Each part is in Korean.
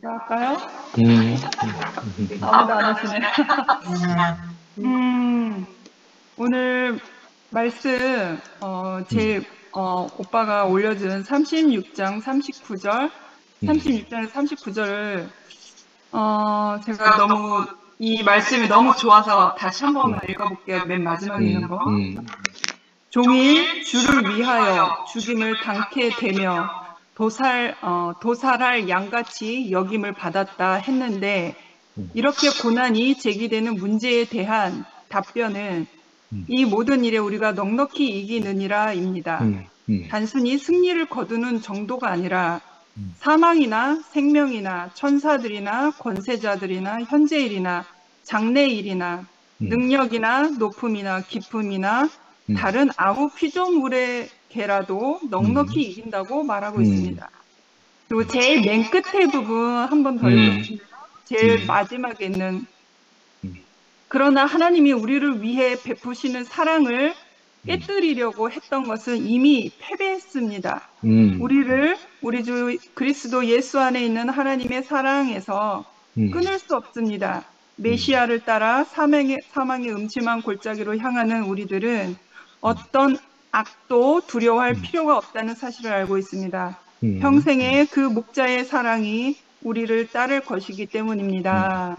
제가 할까요? 음, 아무도 안 하시네. 음, 오늘 말씀, 음, 오빠가 올려준 36장 39절, 음, 36장에 39절을, 제가 너무, 이 말씀이 너무 좋아서 다시 한 번만 읽어볼게요. 맨 마지막에 있는 거. 종일 주를 위하여 죽임을 당케 되며 도살할 양같이 여김을 받았다 했는데 이렇게 고난이 제기되는 문제에 대한 답변은 이 모든 일에 우리가 넉넉히 이기느니라입니다. 단순히 승리를 거두는 정도가 아니라 사망이나 생명이나 천사들이나 권세자들이나 현재일이나 장래일이나 능력이나 높음이나 깊음이나 다른 아무 피조물에게라도 넉넉히 이긴다고 말하고 있습니다. 그리고 제일 맨 끝에 부분 한 번 더 읽겠습니다. 제일 마지막에 있는 그러나 하나님이 우리를 위해 베푸시는 사랑을 깨뜨리려고 했던 것은 이미 패배했습니다. 우리 주 그리스도 예수 안에 있는 하나님의 사랑에서 끊을 수 없습니다. 메시아를 따라 사망의 음침한 골짜기로 향하는 우리들은 어떤 악도 두려워할 필요가 없다는 사실을 알고 있습니다. 평생의 그 목자의 사랑이 우리를 따를 것이기 때문입니다.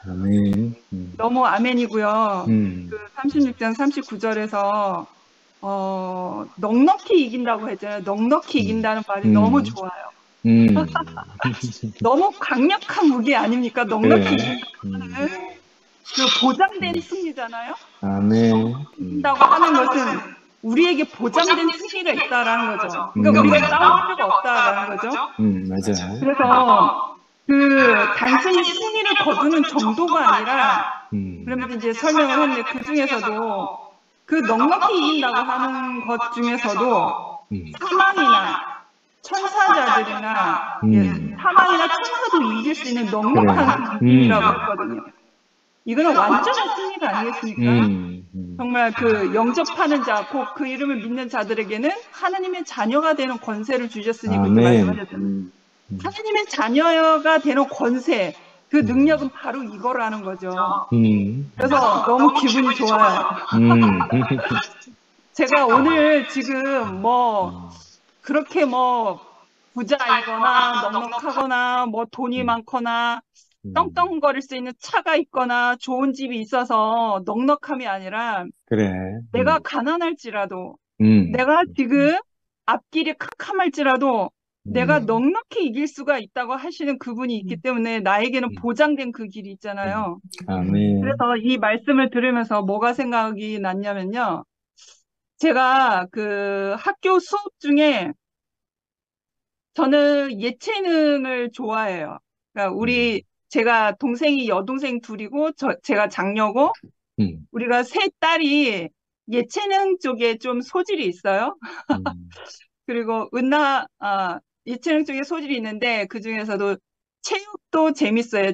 아멘. 너무 아멘이고요. 그 36장 39절에서 넉넉히 이긴다고 했잖아요. 넉넉히 이긴다는 말이 너무 음, 좋아요. 음, 너무 강력한 무기 아닙니까? 넉넉히 그래. 이긴다는 그 보장된 승리잖아요. 아멘. 이긴다고 하는 것은 우리에게 보장된 승리가 있다라는 거죠. 그러니까 우리가 싸울 필요가 없다라는 거죠. 맞아. 그래서 그 단순히 승리를 거두는 정도가 아니라 그러면서 이제 설명을 했는데 그 중에서도 그 넉넉히 이긴다고 하는 것 중에서도 사망이나 천사자들이나 사망이나 천사도 이길 수 있는 넉넉한 이라고 했거든요. 이거는 완전한 승리가 아니겠습니까? 정말 그 영접하는 자, 곧 그 이름을 믿는 자들에게는 하나님의 자녀가 되는 권세를 주셨으니 그렇게 아멘. 말씀하셨잖아요. 하나님의 자녀가 되는 권세, 그 능력은 바로 이거라는 거죠. 그래서 너무 기분이 좋아요. 제가 오늘 지금 그렇게 부자이거나 넉넉하거나 돈이 많거나 떵떵거릴 수 있는 차가 있거나 좋은 집이 있어서 넉넉함이 아니라 그래. 내가 가난할지라도 음, 내가 지금 앞길이 캄캄할지라도 내가 넉넉히 이길 수가 있다고 하시는 그분이 있기 때문에 나에게는 보장된 그 길이 있잖아요. 아멘. 그래서 이 말씀을 들으면서 뭐가 생각이 났냐면요. 제가 그 학교 수업 중에 저는 예체능을 좋아해요. 그러니까 제가 동생이 여동생 둘이고 제가 장녀고 음, 우리가 세 딸이 예체능 쪽에 좀 소질이 있어요. 그리고 예체능 쪽에 소질이 있는데 그 중에서도 체육도 재밌어요.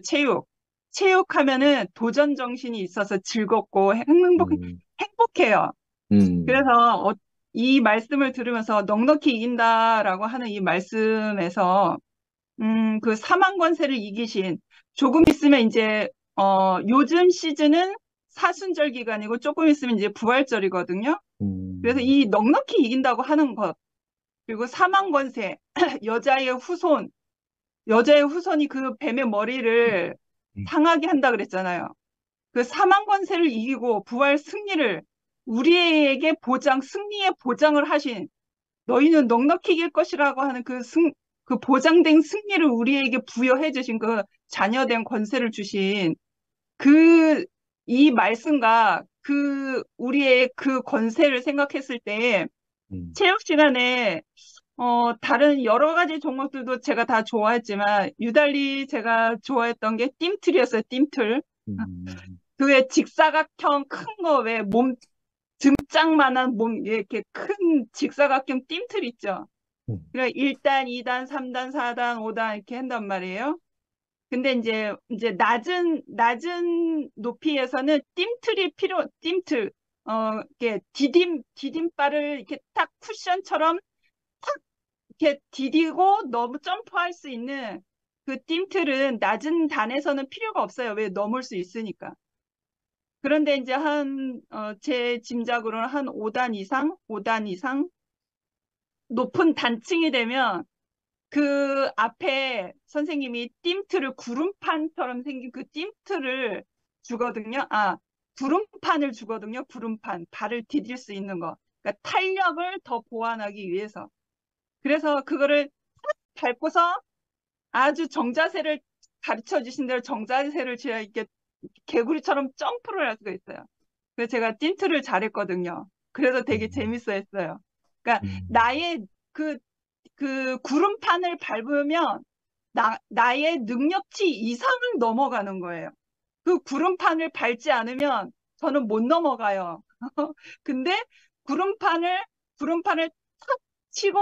체육하면은 도전 정신이 있어서 즐겁고 행복해요. 음, 그래서 이 말씀을 들으면서 넉넉히 이긴다라고 하는 이 말씀에서 그 사망 권세를 이기신 조금 있으면 이제 요즘 시즌은 사순절 기간이고 조금 있으면 이제 부활절이거든요. 그래서 음, 이 넉넉히 이긴다고 하는 것 그리고 사망 권세 여자의 후손이 그 뱀의 머리를 상하게 한다 그랬잖아요. 그 사망 권세를 이기고 부활 승리를 우리에게 승리의 보장을 하신 너희는 넉넉히 이길 것이라고 하는 그 보장된 승리를 우리에게 부여해 주신 그 자녀된 권세를 주신 이 말씀과 우리의 그 권세를 생각했을 때 체육 시간에 다른 여러 가지 종목들도 제가 다 좋아했지만 유달리 제가 좋아했던 게 띰틀이었어요. 띰틀. 그게 직사각형 큰 거 왜 등짝만한 이렇게 큰 직사각형 띰틀 있죠. 그러니까 1단, 2단, 3단, 4단, 5단 이렇게 한단 말이에요. 근데 이제 낮은 높이에서는 띰틀, 이렇게 디딤발을 이렇게 딱 쿠션처럼 탁 이렇게 디디고 너무 점프할 수 있는 그 띵틀은 낮은 단에서는 필요가 없어요. 왜 넘을 수 있으니까. 그런데 이제 제 짐작으로는 한 5단 이상 높은 단층이 되면 그 앞에 선생님이 띵틀을 구름판처럼 생긴 그 띵틀을 주거든요. 구름판을 주거든요. 구름판. 발을 디딜 수 있는 거. 그러니까 탄력을 더 보완하기 위해서. 그래서 그거를 밟고서 아주 정자세를 가르쳐 주신 대로 정자세를 취해 이렇게 개구리처럼 점프를 할 수가 있어요. 그래서 제가 띵틀을 잘했거든요. 그래서 되게 재밌어 했어요. 그러니까 나의 그 구름판을 밟으면 나의 능력치 이상을 넘어가는 거예요. 그 구름판을 밟지 않으면 저는 못 넘어가요. 근데 구름판을 탁 치고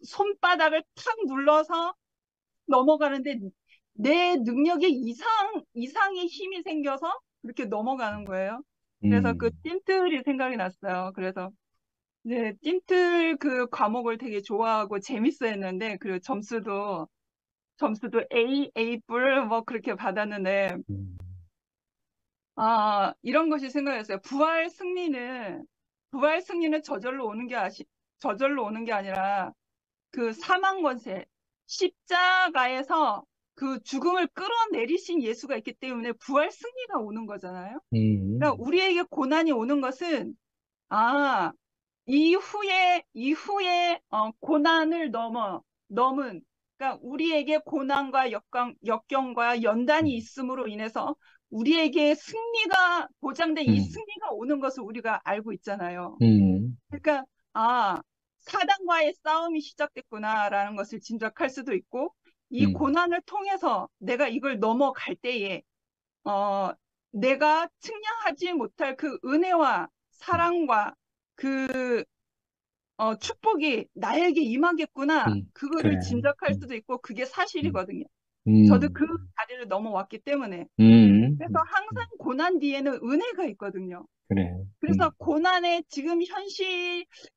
손바닥을 탁 눌러서 넘어가는데 내 능력의 이상의 힘이 생겨서 그렇게 넘어가는 거예요. 그래서 그 띵틀이 생각이 났어요. 그래서 네, 띵틀 그 과목을 되게 좋아하고 재밌어 했는데, 그리고 점수도 A+, 뭐 그렇게 받았는데, 이런 것이 생각했어요. 부활 승리는 저절로 오는 게 아니라, 그 사망 권세, 십자가에서 그 죽음을 끌어내리신 예수가 있기 때문에 부활 승리가 오는 거잖아요. 그러니까 우리에게 고난이 오는 것은, 아, 이후에 고난을 넘은, 그러니까 우리에게 고난과 역경과 연단이 있음으로 인해서 우리에게 승리가 보장된 이 승리가 오는 것을 우리가 알고 있잖아요. 그러니까, 아, 사단과의 싸움이 시작됐구나라는 것을 짐작할 수도 있고, 이 고난을 통해서 내가 이걸 넘어갈 때에, 내가 측량하지 못할 그 은혜와 사랑과 그 축복이 나에게 임하겠구나. 그거를 그래. 짐작할 수도 있고 그게 사실이거든요. 저도 음, 그 자리를 넘어왔기 때문에. 그래서 항상 고난 뒤에는 은혜가 있거든요. 그래. 그래서 고난의 지금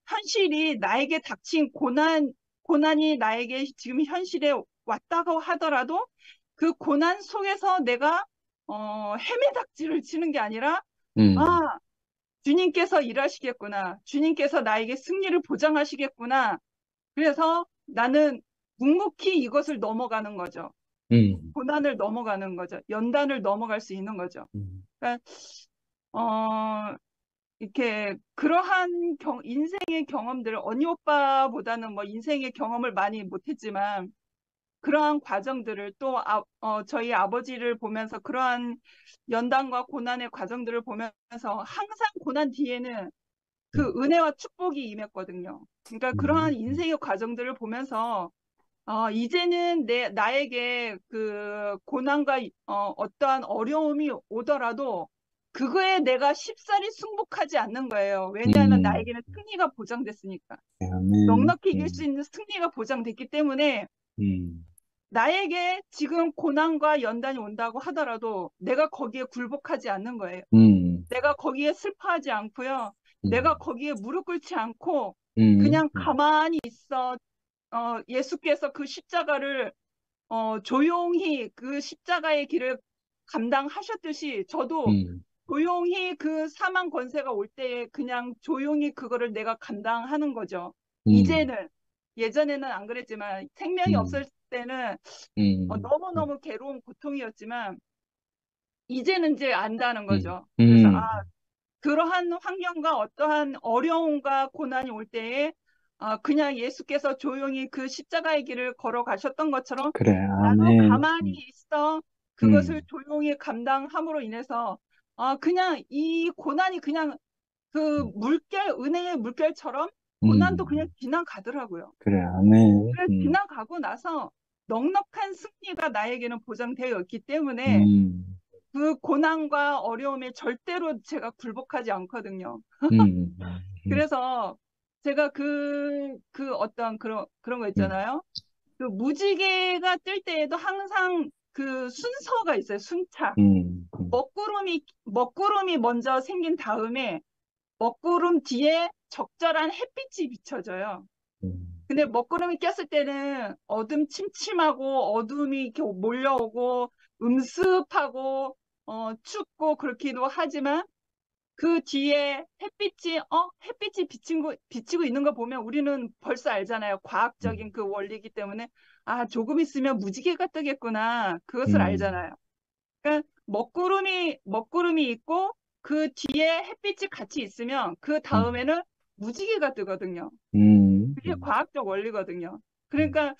현실이 나에게 닥친 고난이 나에게 지금 현실에 왔다고 하더라도 그 고난 속에서 내가 헤매닥지를 치는 게 아니라 음, 아, 주님께서 일하시겠구나. 주님께서 나에게 승리를 보장하시겠구나. 그래서 나는 묵묵히 이것을 넘어가는 거죠. 음, 고난을 넘어가는 거죠. 연단을 넘어갈 수 있는 거죠. 그러니까, 어, 이렇게 그러한 인생의 경험들을 언니 오빠보다는 뭐 인생의 경험을 많이 못했지만 그러한 과정들을 또 저희 아버지를 보면서 그러한 연단과 고난의 과정들을 보면서 항상 고난 뒤에는 그 은혜와 축복이 임했거든요. 그러니까 그러한 인생의 과정들을 보면서 이제는 나에게 그 고난과 어떠한 어려움이 오더라도 그거에 내가 쉽사리 승복하지 않는 거예요. 왜냐하면 음, 나에게는 승리가 보장됐으니까. 아멘. 넉넉히 이길 수 있는 승리가 보장됐기 때문에 음, 나에게 지금 고난과 연단이 온다고 하더라도 내가 거기에 굴복하지 않는 거예요. 음, 내가 거기에 슬퍼하지 않고요. 내가 음, 거기에 무릎 꿇지 않고 음, 그냥 가만히 있어. 예수께서 그 십자가를 조용히 그 십자가의 길을 감당하셨듯이 저도 음, 조용히 그 사망 권세가 올 때에 그냥 조용히 그거를 내가 감당하는 거죠. 음, 이제는 예전에는 안 그랬지만 생명이 음, 없을 때는 음, 너무너무 괴로운 고통이었지만 이제는 이제 안다는 음, 거죠. 그래서 음, 그러한 환경과 어떠한 어려움과 고난이 올 때에 그냥 예수께서 조용히 그 십자가의 길을 걸어가셨던 것처럼 그래, 나도 아멘. 가만히 있어. 그것을 음, 조용히 감당함으로 인해서 그냥 이 고난이 그냥 그 은혜의 물결처럼 고난도 그냥 음, 지나가더라고요. 그래, 아멘. 그래서 지나가고 나서 넉넉한 승리가 나에게는 보장되어 있기 때문에 음, 그 고난과 어려움에 절대로 제가 굴복하지 않거든요. 음, 그래서 제가 그 어떤 그런 거 음, 있잖아요. 그 무지개가 뜰 때에도 항상 그 순서가 있어요. 순차. 음, 음, 먹구름이 먼저 생긴 다음에 먹구름 뒤에 적절한 햇빛이 비춰져요. 음. 근데 먹구름이 꼈을 때는 어둠 침침하고 어둠이 이렇게 몰려오고 음습하고 춥고 그렇기도 하지만 그 뒤에 햇빛이 비치고 있는 거 보면 우리는 벌써 알잖아요. 과학적인 그 원리이기 때문에 아, 조금 있으면 무지개가 뜨겠구나. 그것을 음, 알잖아요. 그러니까 먹구름이 있고 그 뒤에 햇빛이 같이 있으면 그 음, 다음에는 무지개가 뜨거든요. 음, 그게 음, 과학적 원리거든요. 음, 그러니까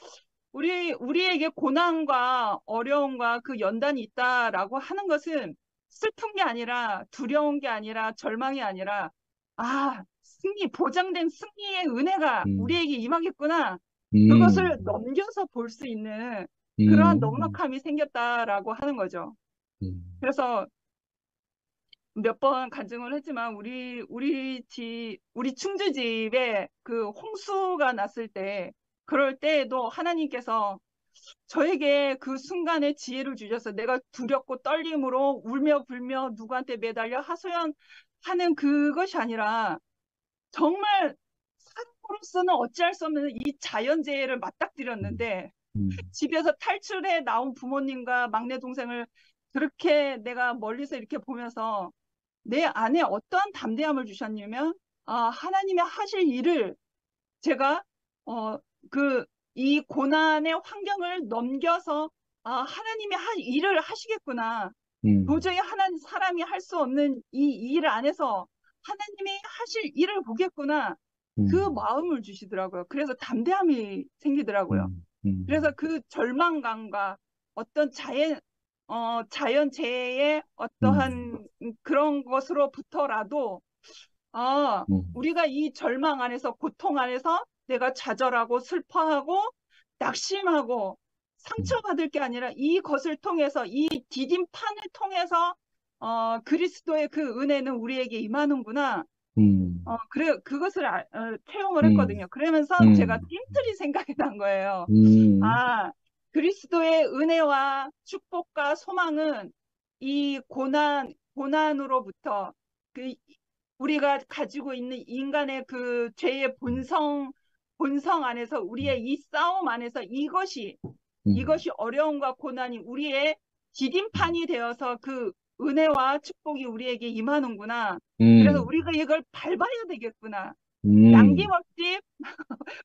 우리에게 고난과 어려움과 그 연단이 있다라고 하는 것은 슬픈 게 아니라 두려운 게 아니라 절망이 아니라 아, 보장된 승리의 은혜가 음, 우리에게 임하겠구나. 그것을 음, 넘겨서 볼 수 있는 그러한 음, 넉넉함이 생겼다라고 하는 거죠. 음, 그래서 몇 번 간증을 했지만 우리 충주집에 그 홍수가 났을 때 그럴 때에도 하나님께서 저에게 그 순간에 지혜를 주셔서 내가 두렵고 떨림으로 울며 불며 누구한테 매달려 하소연하는 그것이 아니라 정말 사람으로서는 어찌할 수 없는 이 자연재해를 맞닥뜨렸는데 집에서 탈출해 나온 부모님과 막내 동생을 그렇게 내가 멀리서 이렇게 보면서 내 안에 어떠한 담대함을 주셨냐면 하나님의 하실 일을 제가 어, 이 고난의 환경을 넘겨서 하나님이 일을 하시겠구나. 음, 도저히 사람이 할 수 없는 이 일 안에서 하나님이 하실 일을 보겠구나. 그 음, 마음을 주시더라고요. 그래서 담대함이 생기더라고요. 음, 그래서 음, 그 절망감과 어떤 자연재해의 음, 어떠한 그런 것으로부터라도 우리가 이 절망 안에서, 고통 안에서 내가 좌절하고 슬퍼하고 낙심하고 음, 상처받을 게 아니라 이것을 통해서, 이 디딤판을 통해서, 그리스도의 그 은혜는 우리에게 임하는구나. 그래, 그것을 체험을 음, 했거든요. 그러면서 제가 음, 띵틀이 생각이 난 거예요. 음, 아, 그리스도의 은혜와 축복과 소망은 이 고난으로부터 그 우리가 가지고 있는 인간의 그 죄의 본성 안에서 우리의 이 싸움 안에서 음, 이것이 어려움과 고난이 우리의 음, 디딤판이 되어서 그 은혜와 축복이 우리에게 임하는구나. 그래서 음, 우리가 이걸 밟아야 되겠구나. 음, 양김없이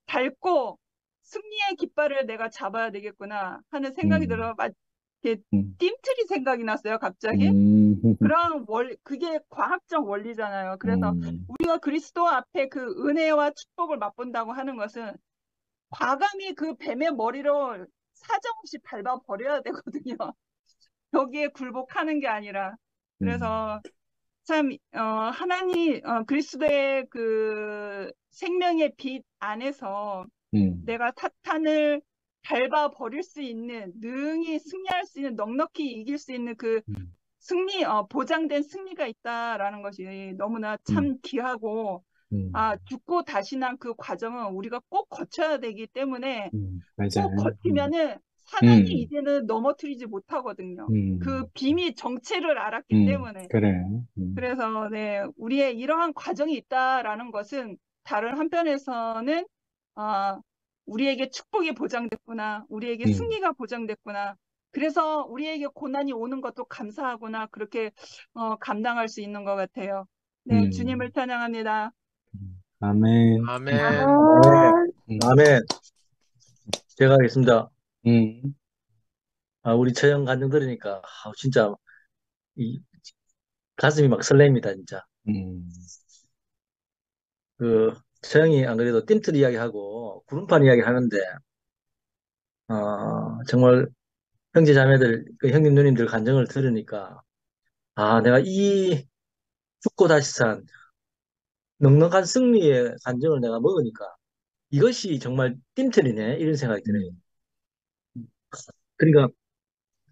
밟고 승리의 깃발을 내가 잡아야 되겠구나 하는 생각이 음, 들어 이렇게 음, 띵틀이 생각이 났어요, 갑자기. 음, 그게 과학적 원리잖아요. 그래서 음, 우리가 그리스도 앞에 그 은혜와 축복을 맛본다고 하는 것은 과감히 그 뱀의 머리로 사정없이 밟아 버려야 되거든요. 여기에 굴복하는 게 아니라. 음, 그래서 참, 그리스도의 그 생명의 빛 안에서 음, 내가 사탄을 밟아 버릴 수 있는, 능히 승리할 수 있는, 넉넉히 이길 수 있는 그 음, 보장된 승리가 있다라는 것이 너무나 음, 참 귀하고, 죽고 다시 난 그 과정은 우리가 꼭 거쳐야 되기 때문에 꼭 맞아요. 버티면은 사단이 음, 이제는 넘어뜨리지 못하거든요. 그 빔이 정체를 알았기 때문에. 그래. 그래서 네, 우리의 이러한 과정이 있다라는 것은 다른 한편에서는 아, 우리에게 축복이 보장됐구나, 우리에게 음, 승리가 보장됐구나. 그래서 우리에게 고난이 오는 것도 감사하구나 그렇게 감당할 수 있는 것 같아요. 네, 주님을 음, 찬양합니다. 아멘. 아멘. 아멘. 음, 아멘. 제가 하겠습니다. 음, 우리 처형 간증 들으니까, 진짜, 이, 가슴이 막 설렙니다, 진짜. 음, 처형이 안 그래도 띰틀 이야기하고, 구름판 이야기 하는데, 정말, 형제 자매들, 그 형님 누님들 간증을 들으니까, 내가 이 죽고 다시 산 넉넉한 승리의 간증을 내가 먹으니까, 이것이 정말 띰틀이네, 이런 생각이 들어요. 음, 그러니까,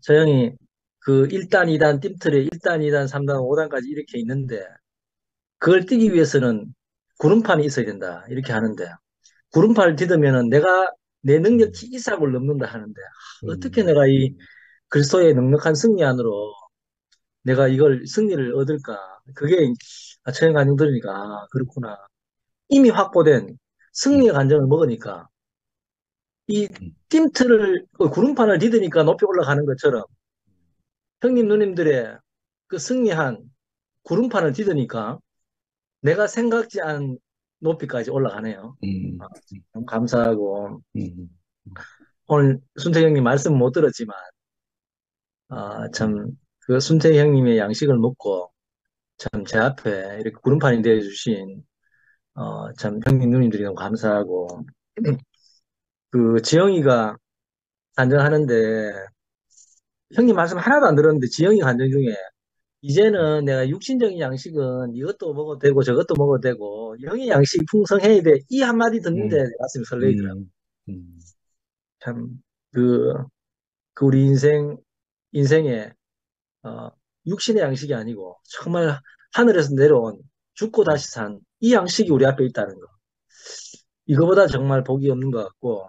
처형이 그 1단, 2단 띰틀에 1단, 2단, 3단, 5단까지 이렇게 있는데, 그걸 뛰기 위해서는 구름판이 있어야 된다. 이렇게 하는데, 구름판을 디디면은 내가 내 능력치 이상을 넘는다 하는데, 어떻게 음, 내가 이 그리스도의 넉넉한 승리 안으로 내가 이걸 승리를 얻을까? 그게 처형 간증 들으니까, 그렇구나. 이미 확보된 승리의 음, 간증을 먹으니까, 이 띠틀을, 구름판을 디드니까 높이 올라가는 것처럼 형님 누님들의 그 승리한 구름판을 디드니까 내가 생각지 않은 높이까지 올라가네요. 참 감사하고 오늘 순택 형님 말씀 못 들었지만 참 그 순택 형님의 양식을 먹고 참 제 앞에 이렇게 구름판이 되어 주신 참 형님 누님들이 너무 감사하고 그 지영이가 간증하는데 형님 말씀 하나도 안 들었는데 지영이 간증 중에 이제는 내가 육신적인 양식은 이것도 먹어도 되고 저것도 먹어도 되고 영의 양식이 풍성해야 돼. 이 한마디 듣는데 내 가슴이 설레이더라고. 참, 그, 그 우리 인생에, 어, 육신의 양식이 아니고 정말 하늘에서 내려온 죽고 다시 산 이 양식이 우리 앞에 있다는 거. 이거보다 정말 복이 없는 것 같고,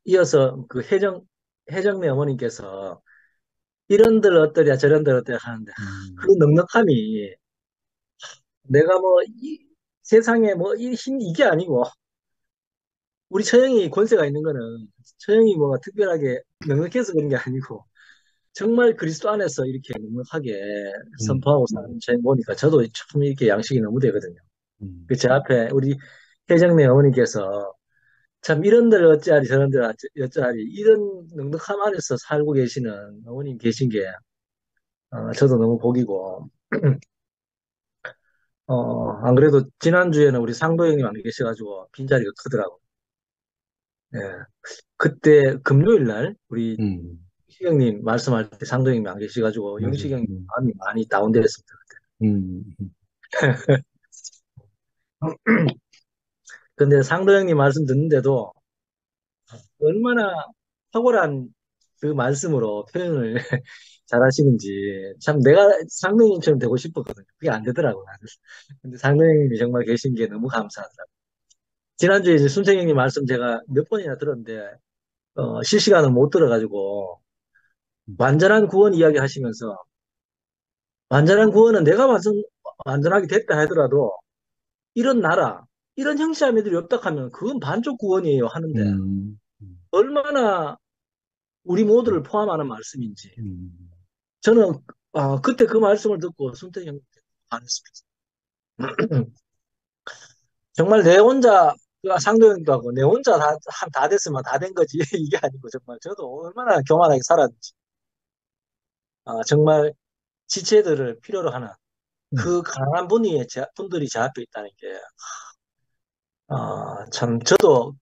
이어서 그 혜정매 어머님께서 이런들 어떠랴 저런들 어떠랴 하는데, 그 넉넉함이 내가 뭐, 세상에 뭐, 이게 아니고, 우리 처형이 권세가 있는 거는 처형이 뭐 특별하게 넉넉해서 그런 게 아니고, 정말 그리스도 안에서 이렇게 넉넉하게 선포하고 사는 제 보니까 저도 참 이렇게 양식이 너무 되거든요. 그 제 앞에 우리 혜정네 어머니께서 참 이런들 어찌하리 저런들 어찌하리 이런 넉넉함 안에서 살고 계시는 어머님 계신 게 저도 너무 복이고 안 그래도 지난주에는 우리 상도 형님 안 계셔가지고 빈자리가 크더라고. 예. 그때 금요일 날 우리 영식 형님 말씀할 때 상도 형님 안 계셔가지고 영식 형님 마음이 많이 다운됐습니다. 근데 상도 형님 말씀 듣는데도 얼마나 탁월한 그 말씀으로 표현을 잘하시는지 참 내가 상도 형님처럼 되고 싶었거든요. 그게 안 되더라고요. 근데 상도 형님이 정말 계신 게 너무 감사하더라고요. 지난주에 이제 순생 형님 말씀 제가 몇 번이나 들었는데 실시간은 못 들어가지고 완전한 구원 이야기 하시면서 완전한 구원은 내가 완전하게 됐다 하더라도 이런 나라, 이런 형제자매들이 없다 하면 그건 반쪽 구원이에요 하는데 얼마나 우리 모두를 포함하는 말씀인지 저는 그때 그 말씀을 듣고 순택 형님께 반했습니다. 정말 내 혼자 상도 형도 하고 내 혼자 다 됐으면 다 된 거지 이게 아니고 정말 저도 얼마나 교만하게 살았는지 정말 지체들을 필요로 하는 그 강한 분들이 제 앞에 있다는 게 참, 저도,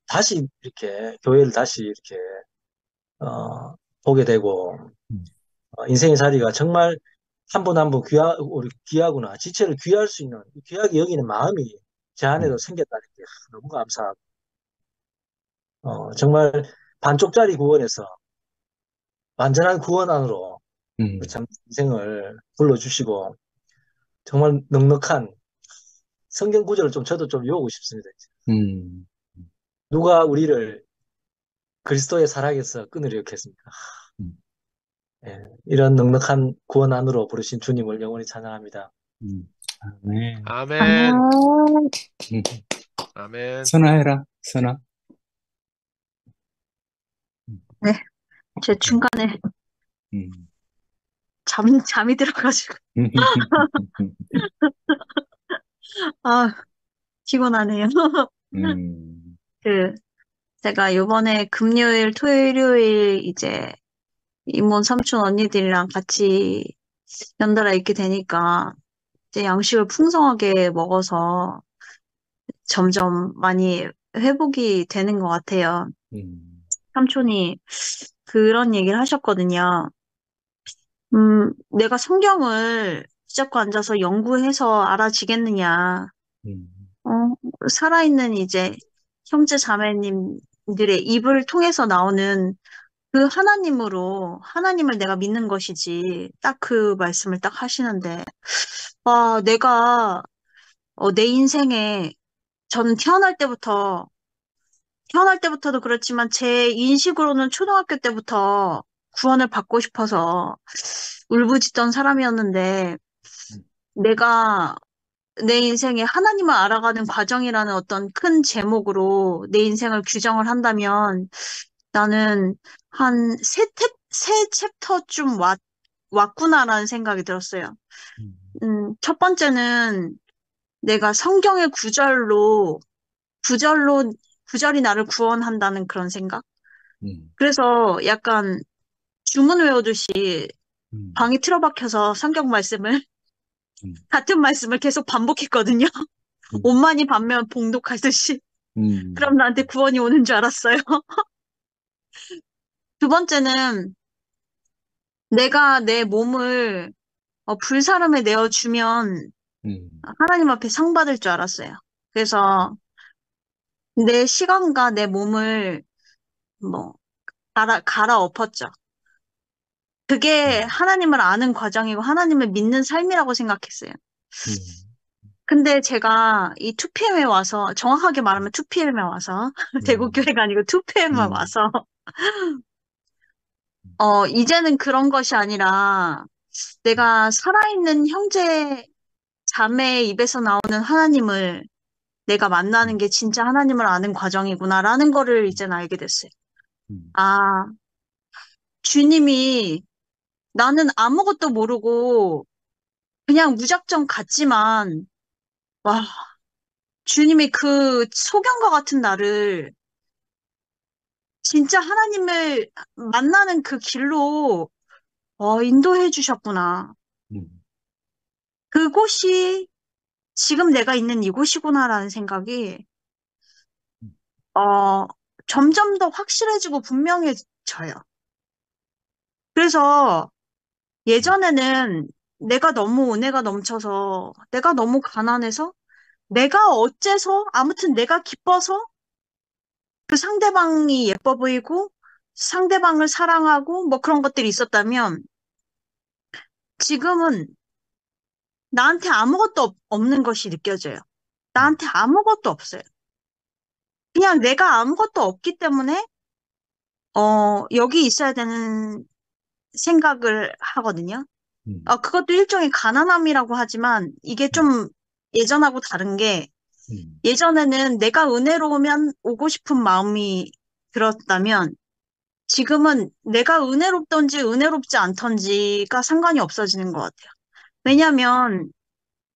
다시 이렇게, 교회를 다시 이렇게, 보게 되고, 인생의 자리가 정말 한 분 한 분 우리 귀하구나. 지체를 귀할 수 있는, 귀하게 여기는 마음이 제 안에도 생겼다는 게 너무 감사하고, 정말 반쪽짜리 구원에서 완전한 구원 안으로 참 인생을 불러주시고, 정말 넉넉한 성경 구절을 저도 좀 외우고 싶습니다. 누가 우리를 그리스도의 사랑에서 끈을 이렇겠습니까? 예, 이런 넉넉한 구원 안으로 부르신 주님을 영원히 찬양합니다. 아멘. 아멘. 아멘. 아멘. 선아해라, 선아. 네, 제 중간에 잠이 들어가지고, 피곤하네요. 제가 요번에 금요일, 토요일, 일요일 이제 이모, 삼촌, 언니들이랑 같이 연달아 있게 되니까 이제 양식을 풍성하게 먹어서 점점 많이 회복이 되는 것 같아요. 삼촌이 그런 얘기를 하셨거든요. 내가 성경을 붙잡고 앉아서 연구해서 알아지겠느냐. 살아있는 이제 형제 자매님들의 입을 통해서 나오는 그 하나님을 내가 믿는 것이지. 딱 그 말씀을 딱 하시는데, 내가, 내 인생에, 저는 태어날 때부터도 그렇지만 제 인식으로는 초등학교 때부터 구원을 받고 싶어서 울부짖던 사람이었는데, 내가 내 인생에 하나님을 알아가는 과정이라는 어떤 큰 제목으로 내 인생을 규정을 한다면 나는 한 세 챕터쯤 왔구나라는 생각이 들었어요. 음, 첫 번째는 내가 성경의 구절이 나를 구원한다는 그런 생각? 음, 그래서 약간 주문 외우듯이 음, 방에 틀어박혀서 성경 말씀을, 음, 같은 말씀을 계속 반복했거든요. 음, 옷만이 반면 봉독하듯이. 그럼 음, 나한테 구원이 오는 줄 알았어요. 두 번째는 내가 내 몸을 불사름에 내어주면 음, 하나님 앞에 상 받을 줄 알았어요. 그래서 내 시간과 내 몸을 뭐 갈아엎었죠. 그게 음, 하나님을 아는 과정이고 하나님을 믿는 삶이라고 생각했어요. 음, 근데 제가 이 2PM에 와서, 정확하게 말하면 2PM에 와서, 음, 대국교회가 아니고 2PM에 음, 와서, 이제는 그런 것이 아니라 내가 살아있는 형제, 자매의 입에서 나오는 하나님을 내가 만나는 게 진짜 하나님을 아는 과정이구나라는 거를 이제는 알게 됐어요. 음, 아, 주님이 나는 아무것도 모르고 그냥 무작정 갔지만, 와, 주님이 그 소경과 같은 나를 진짜 하나님을 만나는 그 길로 인도해 주셨구나. 음, 그곳이 지금 내가 있는 이곳이구나라는 생각이 어, 점점 더 확실해지고 분명해져요. 그래서 예전에는 내가 너무 은혜가 넘쳐서, 내가 너무 가난해서, 내가 어째서, 아무튼 내가 기뻐서 그 상대방이 예뻐 보이고, 상대방을 사랑하고, 뭐 그런 것들이 있었다면, 지금은 나한테 아무것도 없는 것이 느껴져요. 음, 나한테 아무것도 없어요. 그냥 내가 아무것도 없기 때문에, 여기 있어야 되는 생각을 하거든요. 음, 그것도 일종의 가난함이라고 하지만 이게 음, 좀 예전하고 다른 게 음, 예전에는 내가 은혜로우면 오고 싶은 마음이 들었다면 지금은 내가 은혜롭던지 은혜롭지 않던지가 상관이 없어지는 것 같아요. 왜냐하면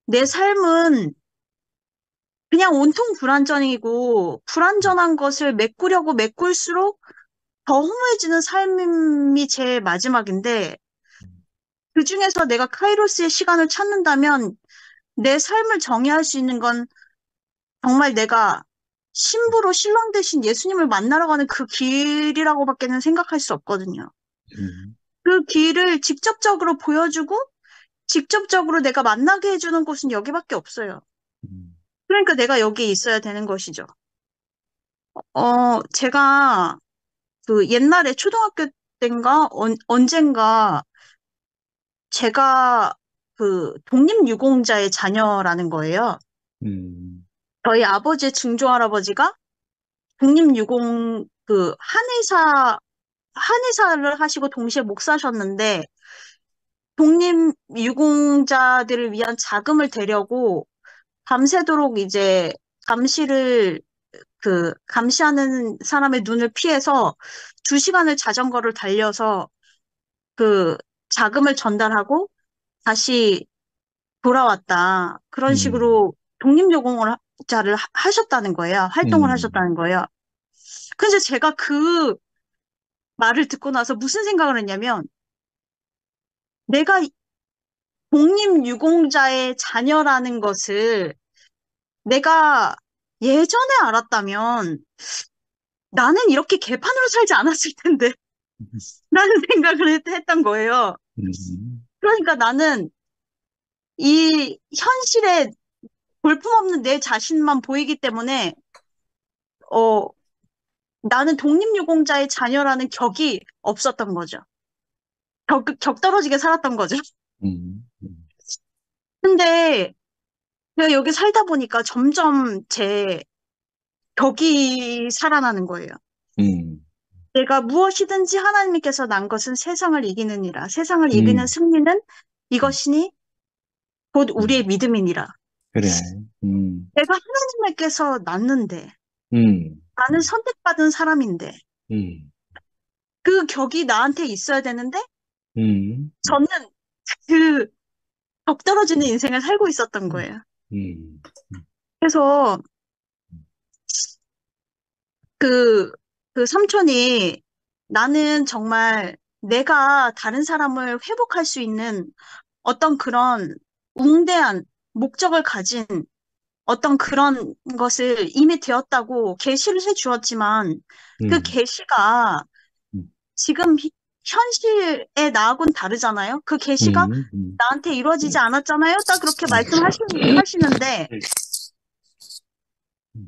내 삶은 그냥 온통 불완전이고 불완전한 것을 메꾸려고 메꿀수록 더 허무해지는 삶이 제 마지막인데 그중에서 내가 카이로스의 시간을 찾는다면 내 삶을 정의할 수 있는 건 정말 내가 신부로 신랑 대신 예수님을 만나러 가는 그 길이라고밖에는 생각할 수 없거든요. 음, 그 길을 직접적으로 보여주고 직접적으로 내가 만나게 해주는 곳은 여기밖에 없어요. 음, 그러니까 내가 여기에 있어야 되는 것이죠. 제가 그 옛날에 초등학교 때인가 언젠가 제가 그 독립유공자의 자녀라는 거예요. 음, 저희 아버지의 증조할아버지가 독립유공 한의사를 하시고 동시에 목사셨는데 독립유공자들을 위한 자금을 대려고 밤새도록 이제 감시를 감시하는 사람의 눈을 피해서 2시간을 자전거를 달려서 그 자금을 전달하고 다시 돌아왔다. 그런 음, 식으로 독립유공자를 하셨다는 거예요. 활동을 음, 하셨다는 거예요. 근데 제가 그 말을 듣고 나서 무슨 생각을 했냐면 내가 독립유공자의 자녀라는 것을 내가 예전에 알았다면 나는 이렇게 개판으로 살지 않았을 텐데 라는 생각을 했던 거예요. 음, 그러니까 나는 이 현실에 볼품없는 내 자신만 보이기 때문에 어, 나는 독립유공자의 자녀라는 격이 없었던 거죠. 격떨어지게 살았던 거죠. 음, 근데 내가 여기 살다 보니까 점점 제 격이 살아나는 거예요. 음, 내가 무엇이든지 하나님께서 난 것은 세상을 이기느니라. 세상을 이기는 음, 승리는 음, 이것이니 곧 우리의 음. 믿음이니라. 그래. 내가 하나님께서 낳는데, 음, 나는 선택받은 사람인데, 음, 그 격이 나한테 있어야 되는데, 음, 저는 그 격 떨어지는 인생을 살고 있었던 거예요. 음, 그래서 그, 그 삼촌이 나는 정말 내가 다른 사람을 회복할 수 있는 어떤 그런 웅대한 목적을 가진 어떤 그런 것을 이미 되었다고 계시를 해 주었지만 그 음, 계시가 음, 지금 현실의 나하고는 다르잖아요. 그 계시가 음, 음, 나한테 이루어지지 않았잖아요. 딱 그렇게 말씀하시는데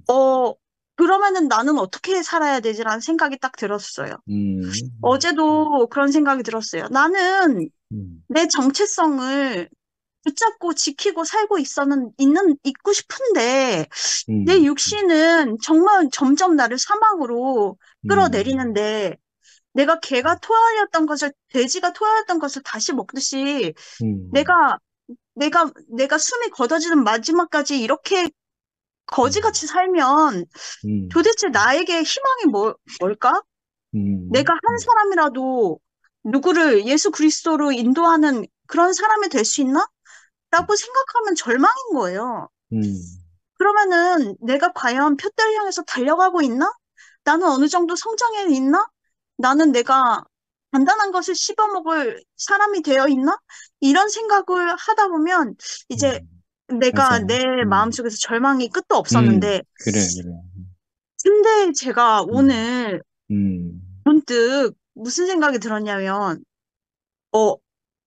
어 그러면은 나는 어떻게 살아야 되지라는 생각이 딱 들었어요. 어제도 그런 생각이 들었어요. 나는 내 정체성을 붙잡고 지키고 살고 있고 싶은데, 내 음, 육신은 정말 점점 나를 사망으로 음, 끌어내리는데, 내가 개가 토하였던 것을, 돼지가 토하였던 것을 다시 먹듯이, 음, 내가, 내가 숨이 걷어지는 마지막까지 이렇게 거지같이 살면 음, 도대체 나에게 희망이 뭘까? 내가 한 음, 사람이라도 누구를 예수 그리스도로 인도하는 그런 사람이 될 수 있나? 라고 생각하면 절망인 거예요. 음, 그러면은 내가 과연 표대를 향해서 달려가고 있나? 나는 어느 정도 성장해 있나? 나는 내가 간단한 것을 씹어먹을 사람이 되어 있나? 이런 생각을 하다 보면 이제 내가 맞아. 내 마음속에서 절망이 끝도 없었는데, 그래, 그래. 근데 제가 음, 오늘 음, 문득 무슨 생각이 들었냐면, 어,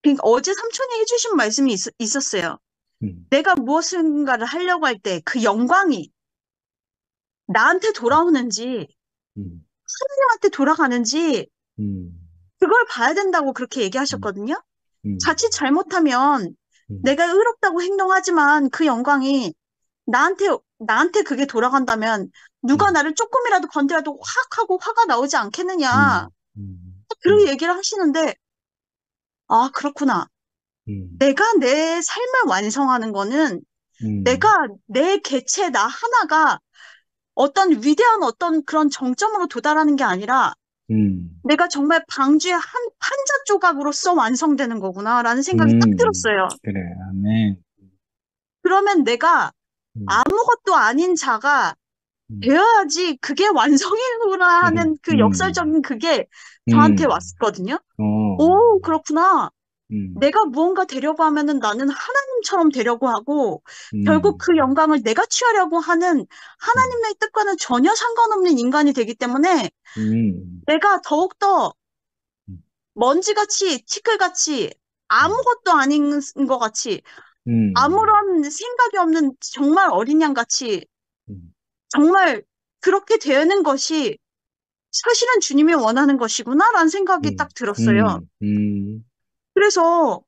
그러니까 어제 삼촌이 해주신 말씀이 있었어요. 음, 내가 무엇인가를 하려고 할 때 그 영광이 나한테 돌아오는지, 음, 하나님한테 돌아가는지, 음, 그걸 봐야 된다고 그렇게 음, 얘기하셨거든요. 음, 자칫 잘못하면 음, 내가 의롭다고 행동하지만 그 영광이 나한테 그게 돌아간다면 누가 음, 나를 조금이라도 건드려도 확 하고 화가 나오지 않겠느냐. 음, 음, 그렇게 음, 얘기를 하시는데, 아, 그렇구나. 음, 내가 내 삶을 완성하는 거는 음, 내가 내 개체 나 하나가 어떤 위대한 어떤 그런 정점으로 도달하는 게 아니라 내가 정말 방주의 한 판자 조각으로서 완성되는 거구나라는 생각이 딱 들었어요. 그래, 아멘. 그러면 내가 음, 아무것도 아닌 자가 음, 되어야지 그게 완성이구나 하는 그 음, 역설적인 그게 저한테 음, 왔거든요. 어, 오, 그렇구나. 음, 내가 무언가 되려고 하면은 나는 하나님처럼 되려고 하고 결국 음, 그 영광을 내가 취하려고 하는 음, 하나님의 뜻과는 전혀 상관없는 인간이 되기 때문에 음, 내가 더욱더 음, 먼지같이 티끌같이 아무것도 아닌 것 같이 음, 아무런 생각이 없는 정말 어린 양 같이 음, 정말 그렇게 되는 것이 사실은 주님이 원하는 것이구나라는 생각이 딱 들었어요. 음, 그래서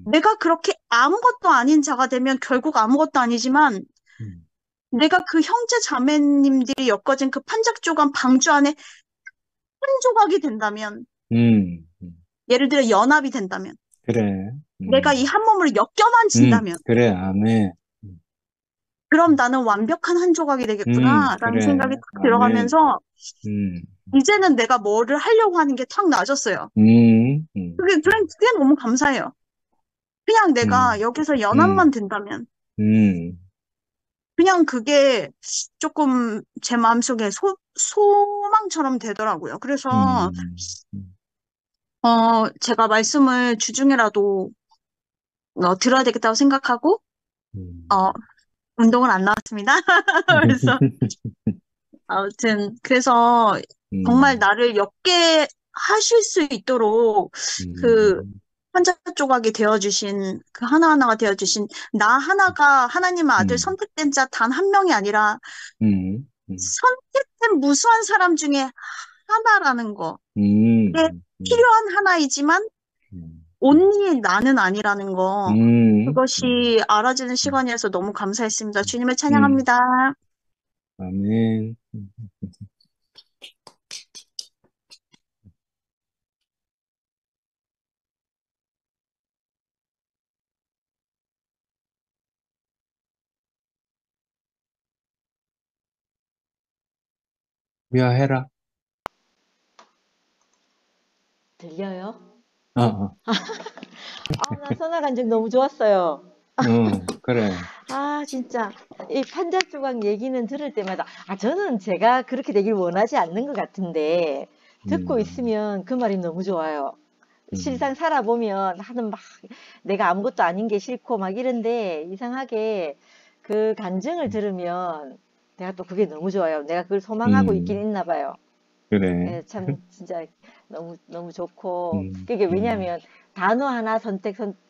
내가 그렇게 아무것도 아닌 자가 되면 결국 아무것도 아니지만 음, 내가 그 형제 자매님들이 엮어진 그 판작조각 방주 안에 한 조각이 된다면 음. 예를 들어 연합이 된다면 그래, 내가 이 한 몸으로 엮여만 진다면 그래, 아멘. 그럼 나는 완벽한 한 조각이 되겠구나라는 생각이 그래, 딱 아멘. 들어가면서 음, 이제는 내가 뭐를 하려고 하는 게 탁 나아졌어요. 음, 음, 그게 너무 감사해요. 그냥 내가 음, 여기서 음, 연합만 된다면 음, 그냥 그게 조금 제 마음속에 소망처럼 되더라고요. 그래서 음, 음, 제가 말씀을 주중에라도 들어야 되겠다고 생각하고 어, 음. 운동을 안 나왔습니다. 그래서 아무튼 그래서 정말 음, 나를 엮게 하실 수 있도록 그 음, 한자 조각이 되어주신 그 하나하나가 되어주신 나 하나가 하나님의 아들 음, 선택된 자 단 한 명이 아니라 음, 선택된 무수한 사람 중에 하나라는 거. 그게 음, 음, 필요한 하나이지만 음, 온리 나는 아니라는 거. 음, 그것이 알아지는 음, 시간이어서 너무 감사했습니다. 주님을 음, 찬양합니다. 아멘. 미화해라. 들려요? 어, 나 선화 간증 너무 좋았어요. 그래. 진짜 이 판자조각 얘기는 들을 때마다 저는 제가 그렇게 되길 원하지 않는 것 같은데 듣고 음, 있으면 그 말이 너무 좋아요. 실상 음, 살아보면 하는 막 내가 아무것도 아닌 게 싫고 막 이런데 이상하게 그 간증을 들으면 내가 또 그게 너무 좋아요. 내가 그걸 소망하고 있긴 음, 있나 봐요. 그래. 예, 참 진짜 너무 좋고 음, 그게 음, 왜냐하면 단어 하나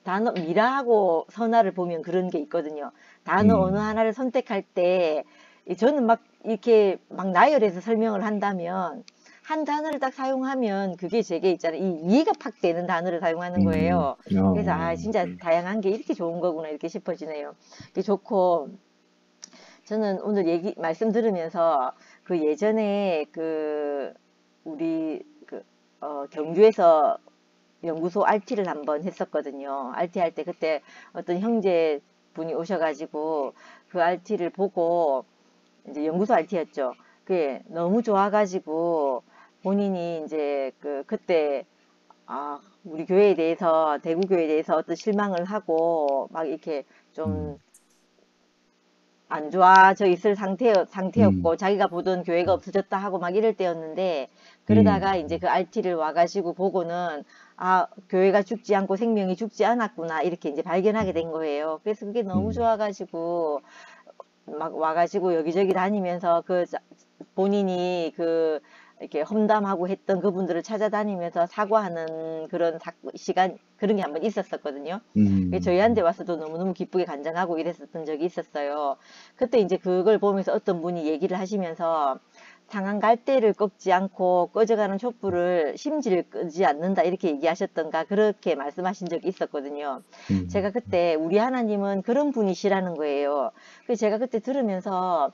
단어 미라하고 선화를 보면 그런 게 있거든요. 단어 어느 음, 하나를 선택할 때 저는 막 이렇게 막 나열해서 설명을 한다면 한 단어를 딱 사용하면 그게 제게 있잖아요. 이 이해가 팍 되는 단어를 사용하는 거예요. 그래서 진짜 다양한 게 이렇게 좋은 거구나 이렇게 싶어지네요. 이게 좋고 저는 오늘 말씀 들으면서 그 예전에 우리 경주에서 연구소 RT를 한번 했었거든요. RT 할 때 그때 어떤 형제 분이 오셔가지고 그 RT를 보고 이제 연구소 RT였죠. 그게 너무 좋아가지고 본인이 이제 그때 우리 교회에 대해서 대구 교회에 대해서 어떤 실망을 하고 막 이렇게 좀 안 좋아져 있을 상태였고 자기가 보던 교회가 없어졌다 하고 막 이럴 때였는데 그러다가 이제 그 RT를 와가지고 보고는 교회가 죽지 않고 생명이 죽지 않았구나 이렇게 이제 발견하게 된 거예요. 그래서 그게 너무 좋아가지고 막 와가지고 여기저기 다니면서 본인이 이렇게 험담하고 했던 그분들을 찾아다니면서 사과하는 그런 시간 그런 게 한번 있었었거든요. 저희한테 와서도 너무너무 기쁘게 간증하고 이랬었던 적이 있었어요. 그때 이제 그걸 보면서 어떤 분이 얘기를 하시면서 상한 갈대를 꺾지 않고 꺼져가는 촛불을 심지를 끄지 않는다 이렇게 얘기하셨던가 그렇게 말씀하신 적이 있었거든요. 제가 그때 우리 하나님은 그런 분이시라는 거예요. 그래서 제가 그때 들으면서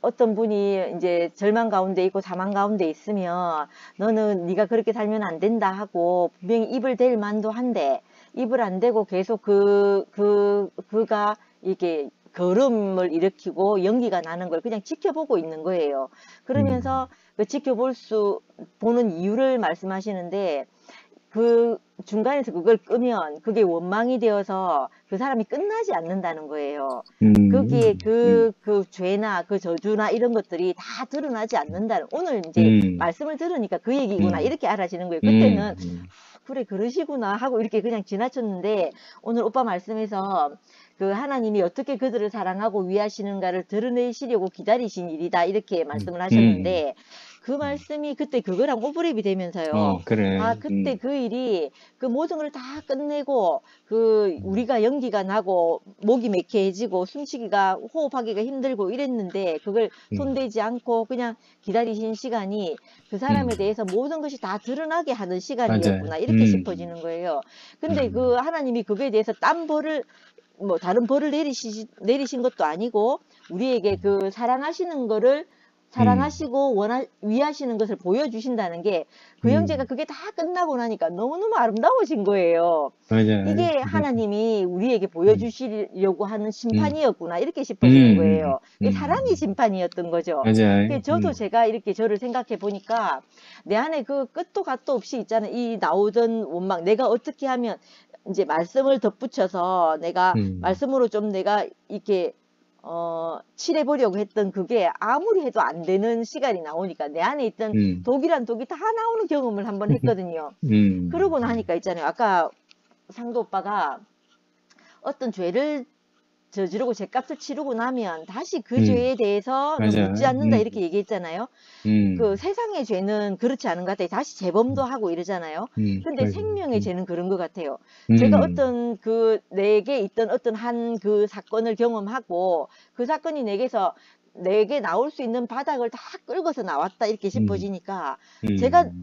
어떤 분이 이제 절망 가운데 있고 사망 가운데 있으면 너는 네가 그렇게 살면 안 된다 하고 분명히 입을 댈 만도 한데 입을 안 대고 계속 그가 이게 걸음을 일으키고 연기가 나는 걸 그냥 지켜보고 있는 거예요. 그러면서 보는 이유를 말씀하시는데 그 중간에서 그걸 끄면 그게 원망이 되어서 그 사람이 끝나지 않는다는 거예요. 거기에 그 죄나 그 저주나 이런 것들이 다 드러나지 않는다는, 오늘 이제 말씀을 들으니까 그 얘기구나 이렇게 알아지는 거예요. 그때는 그래 그러시구나 하고 이렇게 그냥 지나쳤는데 오늘 오빠 말씀에서 그 하나님이 어떻게 그들을 사랑하고 위하시는가를 드러내시려고 기다리신 일이다 이렇게 말씀을 하셨는데 그 말씀이 그때 그거랑 오버랩이 되면서요. 그래. 그때 그 일이 그 모든 걸 다 끝내고 우리가 연기가 나고 목이 매캐해지고 숨쉬기가 호흡하기가 힘들고 이랬는데 그걸 손대지 않고 그냥 기다리신 시간이 그 사람에 대해서 모든 것이 다 드러나게 하는 시간이었구나 이렇게 싶어지는 거예요. 근데 그 하나님이 그거에 대해서 다른 벌을 내리신 것도 아니고 우리에게 그 사랑하시는 거를 사랑하시고 위하시는 것을 보여주신다는 게 그 형제가 그게 다 끝나고 나니까 너무너무 아름다워진 거예요. 이게 하나님이 우리에게 보여주시려고 하는 심판이었구나 이렇게 싶어지는 거예요. 이게 사랑의 심판이었던 거죠. 저도 제가 이렇게 저를 생각해 보니까 내 안에 그 끝도 갓도 없이 있잖아요. 이 나오던 원망, 내가 어떻게 하면 이제 말씀을 덧붙여서 내가 말씀으로 좀 내가 이렇게 칠해보려고 했던 그게 아무리 해도 안 되는 시간이 나오니까 내 안에 있던 독이란 독이 다 나오는 경험을 한번 했거든요. 그러고 나니까 있잖아요. 아까 상도 오빠가 어떤 죄를 저지르고 죄값을 치르고 나면 다시 그 죄에 대해서는 묻지 않는다 이렇게 얘기했잖아요. 그 세상의 죄는 그렇지 않은 것 같아요. 다시 재범도 하고 이러잖아요. 근데 생명의 죄는 그런 것 같아요. 제가 어떤 내게 있던 어떤 한 그 사건을 경험하고 그 사건이 내게 나올 수 있는 바닥을 다 끌고서 나왔다 이렇게 싶어지니까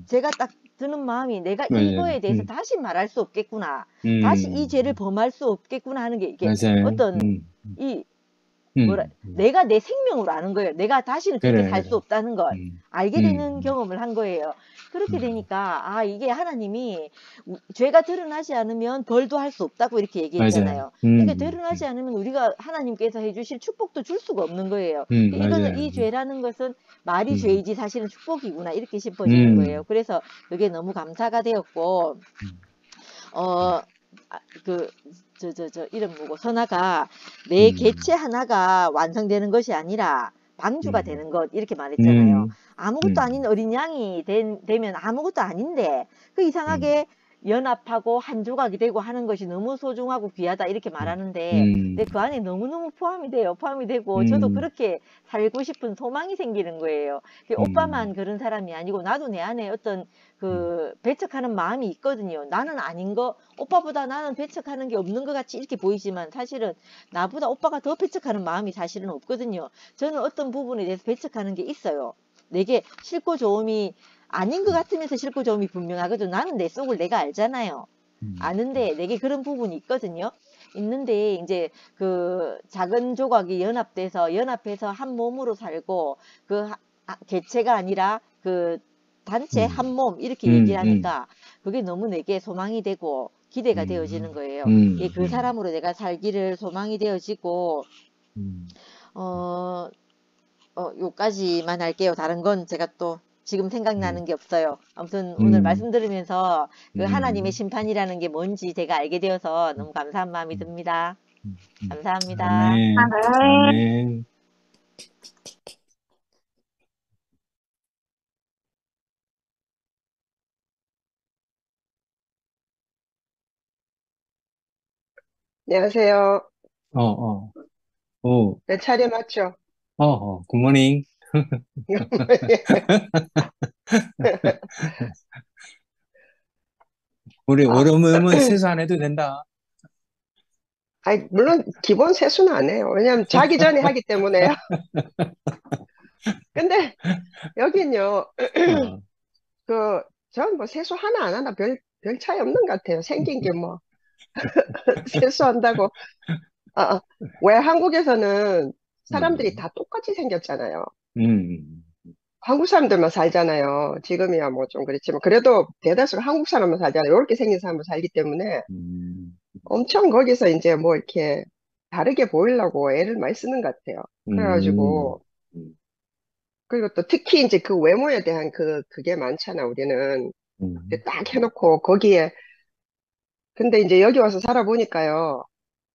제가 딱 드는 마음이 내가 이거에 대해서 다시 말할 수 없겠구나. 다시 이 죄를 범할 수 없겠구나 하는 게 이게 어떤 내가 내 생명으로 아는 거예요. 내가 다시는 그렇게 그래, 살 수 그래. 없다는 걸 알게 되는 경험을 한 거예요. 그렇게 음. 되니까 이게 하나님이 죄가 드러나지 않으면 벌도 할 수 없다고 이렇게 얘기했잖아요. 맞아요. 그러니까 드러나지 않으면 우리가 하나님께서 해주실 축복도 줄 수가 없는 거예요. 이거는 맞아요. 이 죄라는 것은 말이 음. 죄이지 사실은 축복이구나 이렇게 싶어지는 거예요. 그래서 그게 너무 감사가 되었고 이름 뭐고 선아가 내 개체 하나가 완성되는 것이 아니라 방주가 되는 것 이렇게 말했잖아요. 아무것도 아닌 어린 양이 되면 아무것도 아닌데 그 이상하게 연합하고 한 조각이 되고 하는 것이 너무 소중하고 귀하다 이렇게 말하는데 근데 그 안에 너무너무 포함이 되고 저도 그렇게 살고 싶은 소망이 생기는 거예요. 오빠만 그런 사람이 아니고 나도 내 안에 어떤 그 배척하는 마음이 있거든요. 나는 아닌 거 오빠보다 나는 배척하는 게 없는 것 같이 이렇게 보이지만 사실은 나보다 오빠가 더 배척하는 마음이 사실은 없거든요. 저는 어떤 부분에 대해서 배척하는 게 있어요. 내게 싫고 좋음이 아닌 것 같으면서 싫고 좋음이 분명하거든. 나는 내 속을 내가 알잖아요. 아는데 내게 그런 부분이 있거든요. 있는데 이제 그 작은 조각이 연합해서 한 몸으로 살고 그 개체가 아니라 그 단체 한 몸 이렇게 얘기를 하니까 그게 너무 내게 소망이 되고 기대가 되어지는 거예요. 그 사람으로 내가 살기를 소망이 되어지고 요까지만 할게요. 다른 건 제가 또 지금 생각나는 게 없어요. 아무튼 오늘 말씀 들으면서 그 하나님의 심판이라는 게 뭔지 제가 알게 되어서 너무 감사한 마음이 듭니다. 감사합니다. 아멘. 아멘. 안녕하세요. 오, 내 차례 맞죠? 굿모닝. 우리 아, 오름은 세수 안 해도 된다. 아니, 물론 기본 세수는 안 해요. 왜냐면 자기 전에 하기 때문에요. 근데 여긴요, 전 뭐 세수 하나 안 하나 별 차이 없는 것 같아요. 생긴 게 뭐, 세수한다고. 왜 한국에서는 사람들이 다 똑같이 생겼잖아요. 한국 사람들만 살잖아요. 지금이야 뭐 좀 그렇지만, 그래도 대다수가 한국 사람만 살잖아요. 이렇게 생긴 사람만 살기 때문에 엄청 거기서 이제 뭐 이렇게 다르게 보이려고 애를 많이 쓰는 것 같아요. 그래가지고, 그리고 또 특히 이제 그 외모에 대한 그게 많잖아, 우리는. 딱 해놓고 거기에, 근데 이제 여기 와서 살아보니까요.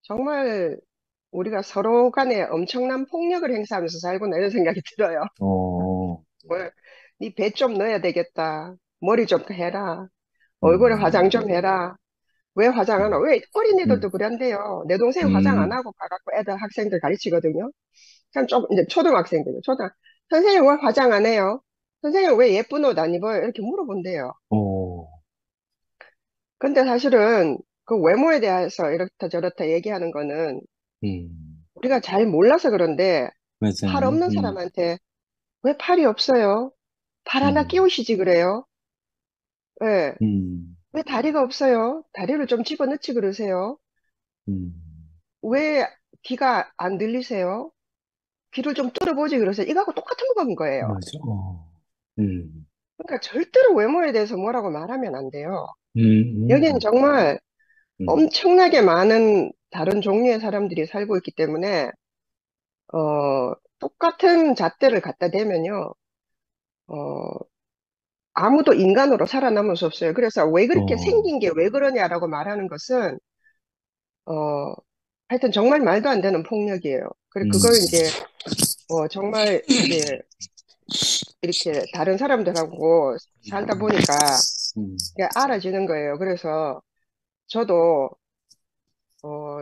정말 우리가 서로 간에 엄청난 폭력을 행사하면서 살구나 이런 생각이 들어요. 네 배 좀 넣어야 되겠다. 머리 좀 해라. 얼굴에 화장 좀 해라. 왜 화장 안 하나? 왜 어린이들도 그런데요. 내 동생 화장 안 하고 가갖고 애들 학생들 가르치거든요. 그럼 좀 이제 초등학생들, 선생님 왜 화장 안 해요? 선생님 왜 예쁜 옷 안 입어요? 이렇게 물어본대요. 근데 사실은 그 외모에 대해서 이렇다 저렇다 얘기하는 거는 우리가 잘 몰라서 그런데 팔 맞아요. 없는 사람한테 왜 팔이 없어요? 팔 하나 끼우시지 그래요? 예. 왜 다리가 없어요? 다리를 좀 집어넣지 그러세요? 왜 귀가 안 들리세요? 귀를 좀 뚫어보지 그러세요? 이거하고 똑같은 건 거예요. 맞아. 그러니까 절대로 외모에 대해서 뭐라고 말하면 안 돼요. 음, 여기는 정말 음, 엄청나게 많은 다른 종류의 사람들이 살고 있기 때문에 똑같은 잣대를 갖다 대면요, 어, 아무도 인간으로 살아남을 수 없어요. 그래서 왜 그렇게 생긴 게 왜 그러냐라고 말하는 것은, 어, 하여튼 정말 말도 안 되는 폭력이에요. 그리고 그걸 이제, 정말 이제 이렇게 다른 사람들하고 살다 보니까 이게 알아지는 거예요. 그래서 저도,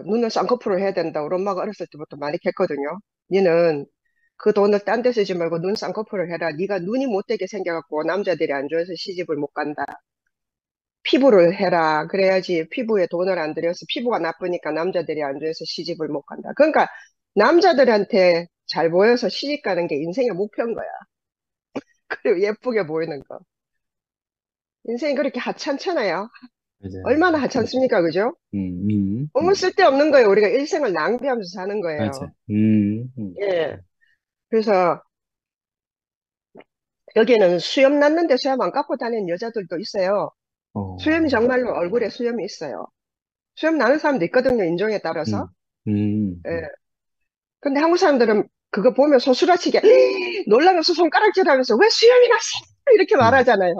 눈을 쌍꺼풀을 해야 된다. 우리 엄마가 어렸을 때부터 많이 했거든요. 니는 그 돈을 딴 데 쓰지 말고 눈 쌍꺼풀을 해라. 네가 눈이 못되게 생겨갖고 남자들이 안 좋아해서 시집을 못 간다. 피부를 해라. 그래야지 피부에 돈을 안 들여서 피부가 나쁘니까 남자들이 안 좋아해서 시집을 못 간다. 그러니까 남자들한테 잘 보여서 시집 가는 게 인생의 목표인 거야. 그리고 예쁘게 보이는 거. 인생이 그렇게 하찮잖아요. 맞아요. 얼마나 하찮습니까? 그죠? 너무 쓸데없는 거예요. 우리가 일생을 낭비하면서 사는 거예요. 맞아. 예. 그래서 여기는 수염 났는데 수염 안 깎고 다니는 여자들도 있어요. 수염이 정말로 얼굴에 수염이 있어요. 수염 나는 사람도 있거든요. 인종에 따라서. 예. 근데 한국 사람들은 그거 보면 소스라치게 놀라면서 손가락질하면서 왜 수염이 났어? 이렇게 말하잖아요.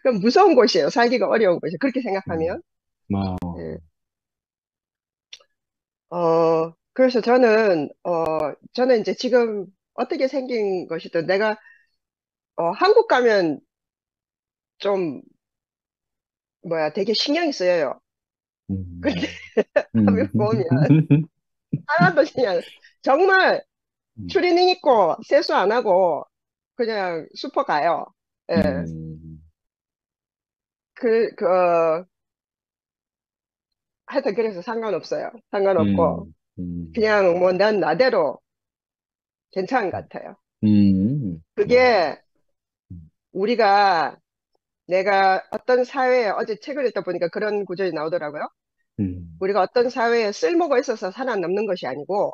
그럼 무서운 곳이에요. 살기가 어려운 곳이에요. 그렇게 생각하면. 예. 그래서 저는 이제 지금 어떻게 생긴 것이든 내가, 한국 가면 좀, 되게 신경이 쓰여요. 근데 하면 보면, 하나도 그냥, 정말 추리닝 입고 세수 안 하고, 그냥 슈퍼 가요. 예. 하여튼 그래서 상관없어요. 상관없고, 그냥 뭐 난 나대로 괜찮은 것 같아요. 그게 우리가 내가 어떤 사회에 어제 책을 읽다 보니까 그런 구절이 나오더라고요. 우리가 어떤 사회에 쓸모가 있어서 살아남는 것이 아니고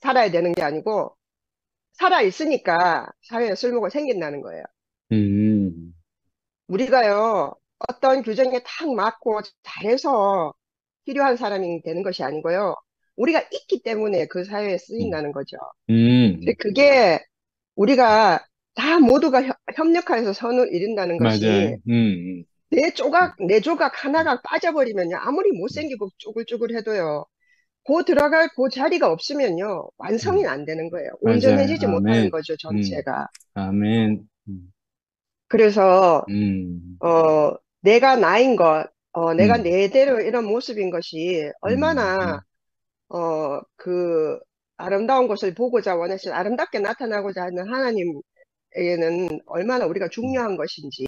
살아야 되는 게 아니고 살아 있으니까 사회에 쓸모가 생긴다는 거예요. 우리가요 어떤 규정에 탁 맞고 잘해서 필요한 사람이 되는 것이 아니고요. 우리가 있기 때문에 그 사회에 쓰인다는 거죠. 근데 그게 우리가 다 모두가 협력해서 선을 이룬다는 것이 맞아요. 내 조각 하나가 빠져버리면요. 아무리 못생기고 쭈글쭈글 해도요. 들어갈 그 자리가 없으면요. 완성이 안 되는 거예요. 맞아요. 온전해지지 못하는 아멘. 거죠, 전체가. 아멘. 그래서, 음, 내가 나인 것, 내가 음, 내대로 이런 모습인 것이 얼마나, 음, 그 아름다운 것을 보고자 원하시는 아름답게 나타나고자 하는 하나님에게는 얼마나 우리가 중요한 것인지.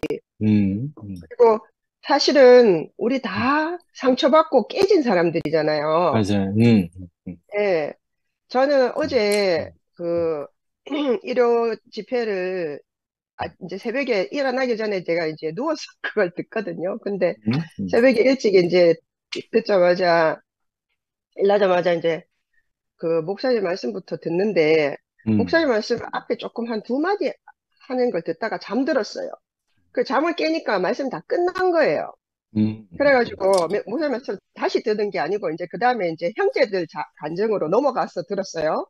그리고 사실은 우리 다 상처받고 깨진 사람들이잖아요. 맞아요. 예. 저는 어제 그 일요 집회를 이제 새벽에 일어나기 전에 제가 이제 누워서 그걸 듣거든요. 근데 새벽에 일찍 이제 듣자마자 일나자마자 이제 그 목사님 말씀부터 듣는데 목사님 말씀 앞에 조금 한 두 마디 하는 걸 듣다가 잠들었어요. 그 잠을 깨니까 말씀 다 끝난 거예요. 그래가지고 목사님 말씀 다시 듣는 게 아니고 이제 그 다음에 이제 형제들 간증으로 넘어가서 들었어요.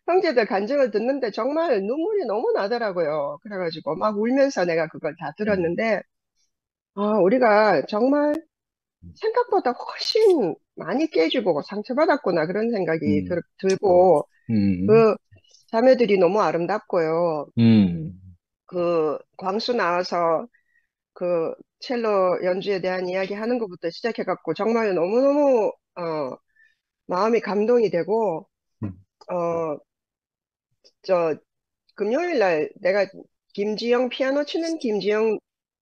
형제들 간증을 듣는데 정말 눈물이 너무 나더라고요. 그래가지고 막 울면서 내가 그걸 다 들었는데, 우리가 정말 생각보다 훨씬 많이 깨지고 상처받았구나 그런 생각이 들고, 그 자매들이 너무 아름답고요. 그 광수 나와서 그 첼로 연주에 대한 이야기 하는 것부터 시작해갖고 정말 너무너무, 마음이 감동이 되고, 어, 금요일 날 내가 피아노 치는 김지영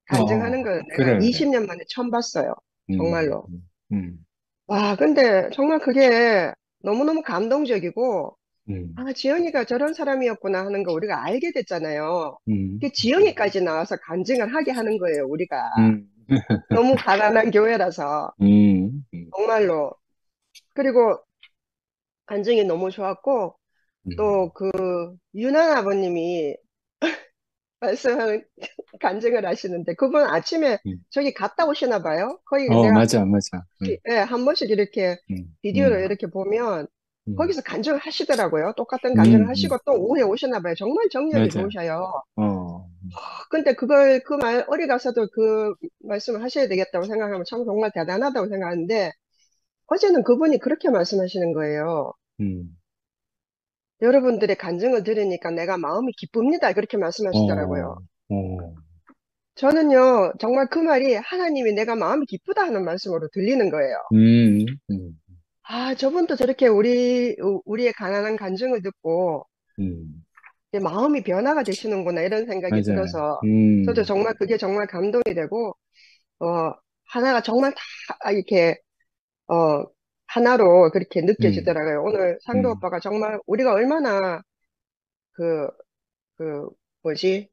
간증하는 걸 내가 그래, 그래. 20년 만에 처음 봤어요. 정말로. 음, 와, 근데 정말 그게 너무너무 감동적이고, 음, 지영이가 저런 사람이었구나 하는 거 우리가 알게 됐잖아요. 음, 그 지영이까지 나와서 간증을 하게 하는 거예요, 우리가. 음, 너무 가난한 교회라서. 정말로. 그리고 간증이 너무 좋았고, 또 유난 아버님이 말씀하는 간증을 하시는데 그분 아침에 저기 갔다 오시나 봐요. 거기 내가 맞아, 맞아. 예, 한 번씩 이렇게 비디오로 음, 이렇게 보면 거기서 간증을 하시더라고요. 똑같은 간증을 음, 하시고 또 오후에 오시나 봐요. 정말 정력이 맞아. 좋으셔요. 어, 근데 그 말 어디 가서도 그 말씀을 하셔야 되겠다고 생각하면 참 정말 대단하다고 생각하는데 어제는 그분이 그렇게 말씀하시는 거예요. 음, 여러분들의 간증을 들으니까 내가 마음이 기쁩니다. 그렇게 말씀하시더라고요. 어, 저는요, 정말 그 말이 하나님이 내가 마음이 기쁘다 하는 말씀으로 들리는 거예요. 음, 음, 저분도 저렇게 우리의 가난한 간증을 듣고, 내 마음이 변화가 되시는구나, 이런 생각이 맞아요. 들어서, 저도 정말 그게 정말 감동이 되고, 하나가 정말 다 이렇게, 어, 하나로 그렇게 느껴지더라고요. 오늘 상도 음, 오빠가 정말 우리가 얼마나 그, 그, 뭐지,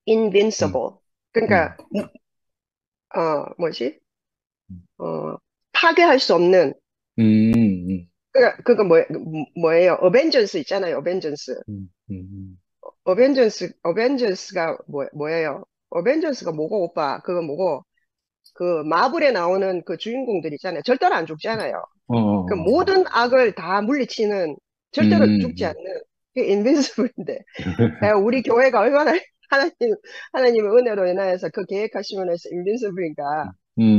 invincible. 그러니까, 음, 뭐지? 파괴할 수 없는, 음, 그거 뭐예요? 어벤져스 있잖아요, 어벤져스. 음. 어벤져스가 뭐예요? 어벤져스가 뭐고, 오빠? 그거 뭐고? 그 마블에 나오는 그 주인공들 있잖아요. 절대로 안 죽잖아요. 그 어, 모든 악을 다 물리치는 절대로 죽지 음, 않는 그 인빈시블인데 우리 교회가 얼마나 하나님 하나님의 은혜로 인하여서 그 계획하시면서 인빈시블인가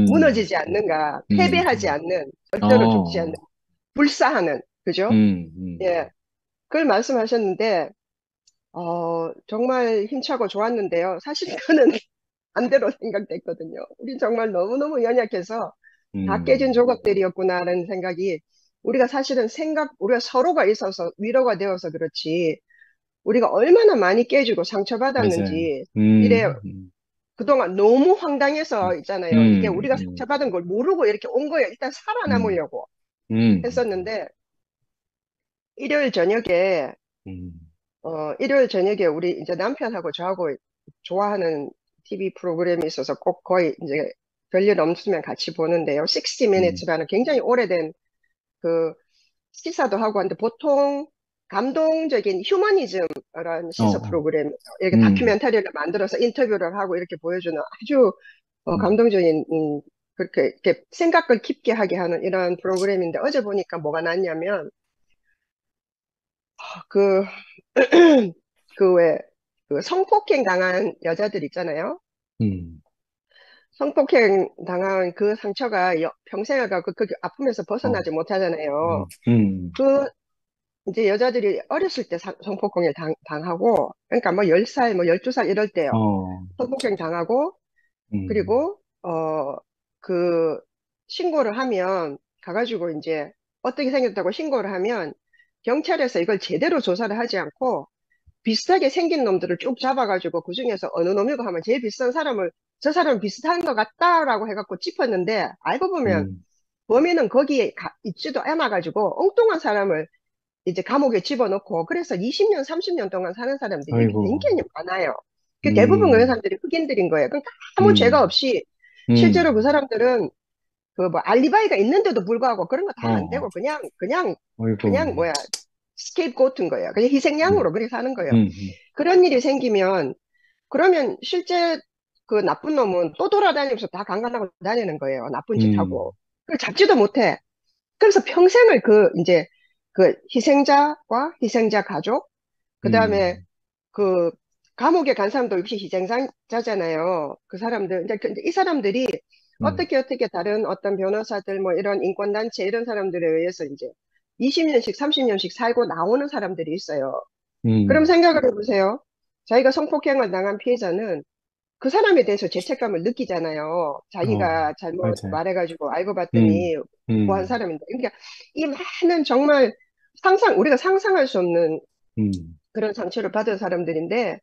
무너지지 않는가 패배하지 음. 않는 절대로 죽지 않는 어, 불사하는 그죠? 음, 음, 예, 그걸 말씀하셨는데 정말 힘차고 좋았는데요. 사실 저는 반대로 생각됐거든요. 우리 정말 너무너무 연약해서 다 깨진 음. 조각들이었구나라는 생각이 우리가 사실은 우리가 서로가 있어서 위로가 되어서 그렇지 우리가 얼마나 많이 깨지고 맞아요. 상처받았는지 이래 그동안 너무 황당해서 있잖아요. 이게 우리가 음, 상처받은 걸 모르고 이렇게 온 거예요. 일단 음, 살아남으려고 음, 했었는데 일요일 저녁에 음, 일요일 저녁에 우리 이제 남편하고 저하고 좋아하는 TV 프로그램이 있어서 꼭 거의 이제 별일 없으면 같이 보는데요. 60 음. Minutes라는 굉장히 오래된 그 시사도 하고 하는데 보통 감동적인 휴머니즘이라는 시사 어, 프로그램 이렇게 음, 다큐멘터리를 만들어서 인터뷰를 하고 이렇게 보여주는 아주 음, 감동적인 그렇게 이렇게 생각을 깊게 하게 하는 이런 프로그램인데 어제 보니까 뭐가 났냐면 그 그 왜, 그 성폭행 당한 여자들 있잖아요. 음, 성폭행 당한 그 상처가 평생을 가고 그 아픔에서 어, 벗어나지 못하잖아요. 음, 음, 그 이제 여자들이 어렸을 때 성폭행을 당하고, 그러니까 뭐 10살, 뭐 12살 이럴 때요. 어, 성폭행 당하고, 음, 그리고, 그 신고를 하면, 가가지고 이제 어떻게 생겼다고 신고를 하면, 경찰에서 이걸 제대로 조사를 하지 않고, 비슷하게 생긴 놈들을 쭉 잡아가지고 그 중에서 어느 놈이고 하면 제일 비슷한 사람을 저 사람 비슷한 것 같다라고 해갖고 짚었는데 알고 보면 음, 범인은 거기에 있지도 않아가지고 엉뚱한 사람을 이제 감옥에 집어넣고 그래서 20년, 30년 동안 사는 사람들이 아이고, 굉장히 많아요. 그 대부분 그런 음, 사람들이 흑인들인 거예요. 그러니까 아무 죄가 음, 없이 실제로 그 음, 사람들은 그 뭐 알리바이가 있는데도 불구하고 그런 거 다 안 되고 어, 그냥 아이고, 뭐야 스케이프고트인 거예요. 그냥 음, 희생양으로 그렇게 사는 거예요. 음, 그런 일이 생기면 그러면 실제 그 나쁜 놈은 또 돌아다니면서 다 강간하고 다니는 거예요. 나쁜 짓 하고. 음, 그걸 잡지도 못해. 그래서 평생을 이제 그 희생자와 희생자 가족, 그 다음에 음, 그 감옥에 간 사람도 역시 희생자잖아요. 그 사람들. 근데 이 사람들이 음, 어떻게 다른 어떤 변호사들 뭐 이런 인권단체 이런 사람들에 의해서 이제 20년씩 30년씩 살고 나오는 사람들이 있어요. 그럼 음, 생각을 해보세요. 자기가 성폭행을 당한 피해자는 그 사람에 대해서 죄책감을 느끼잖아요. 어, 자기가 잘못 맞아요. 말해가지고 알고 음, 봤더니 구한 음, 사람인데. 그러니까 이 많은 정말 우리가 상상할 수 없는 음, 그런 상처를 받은 사람들인데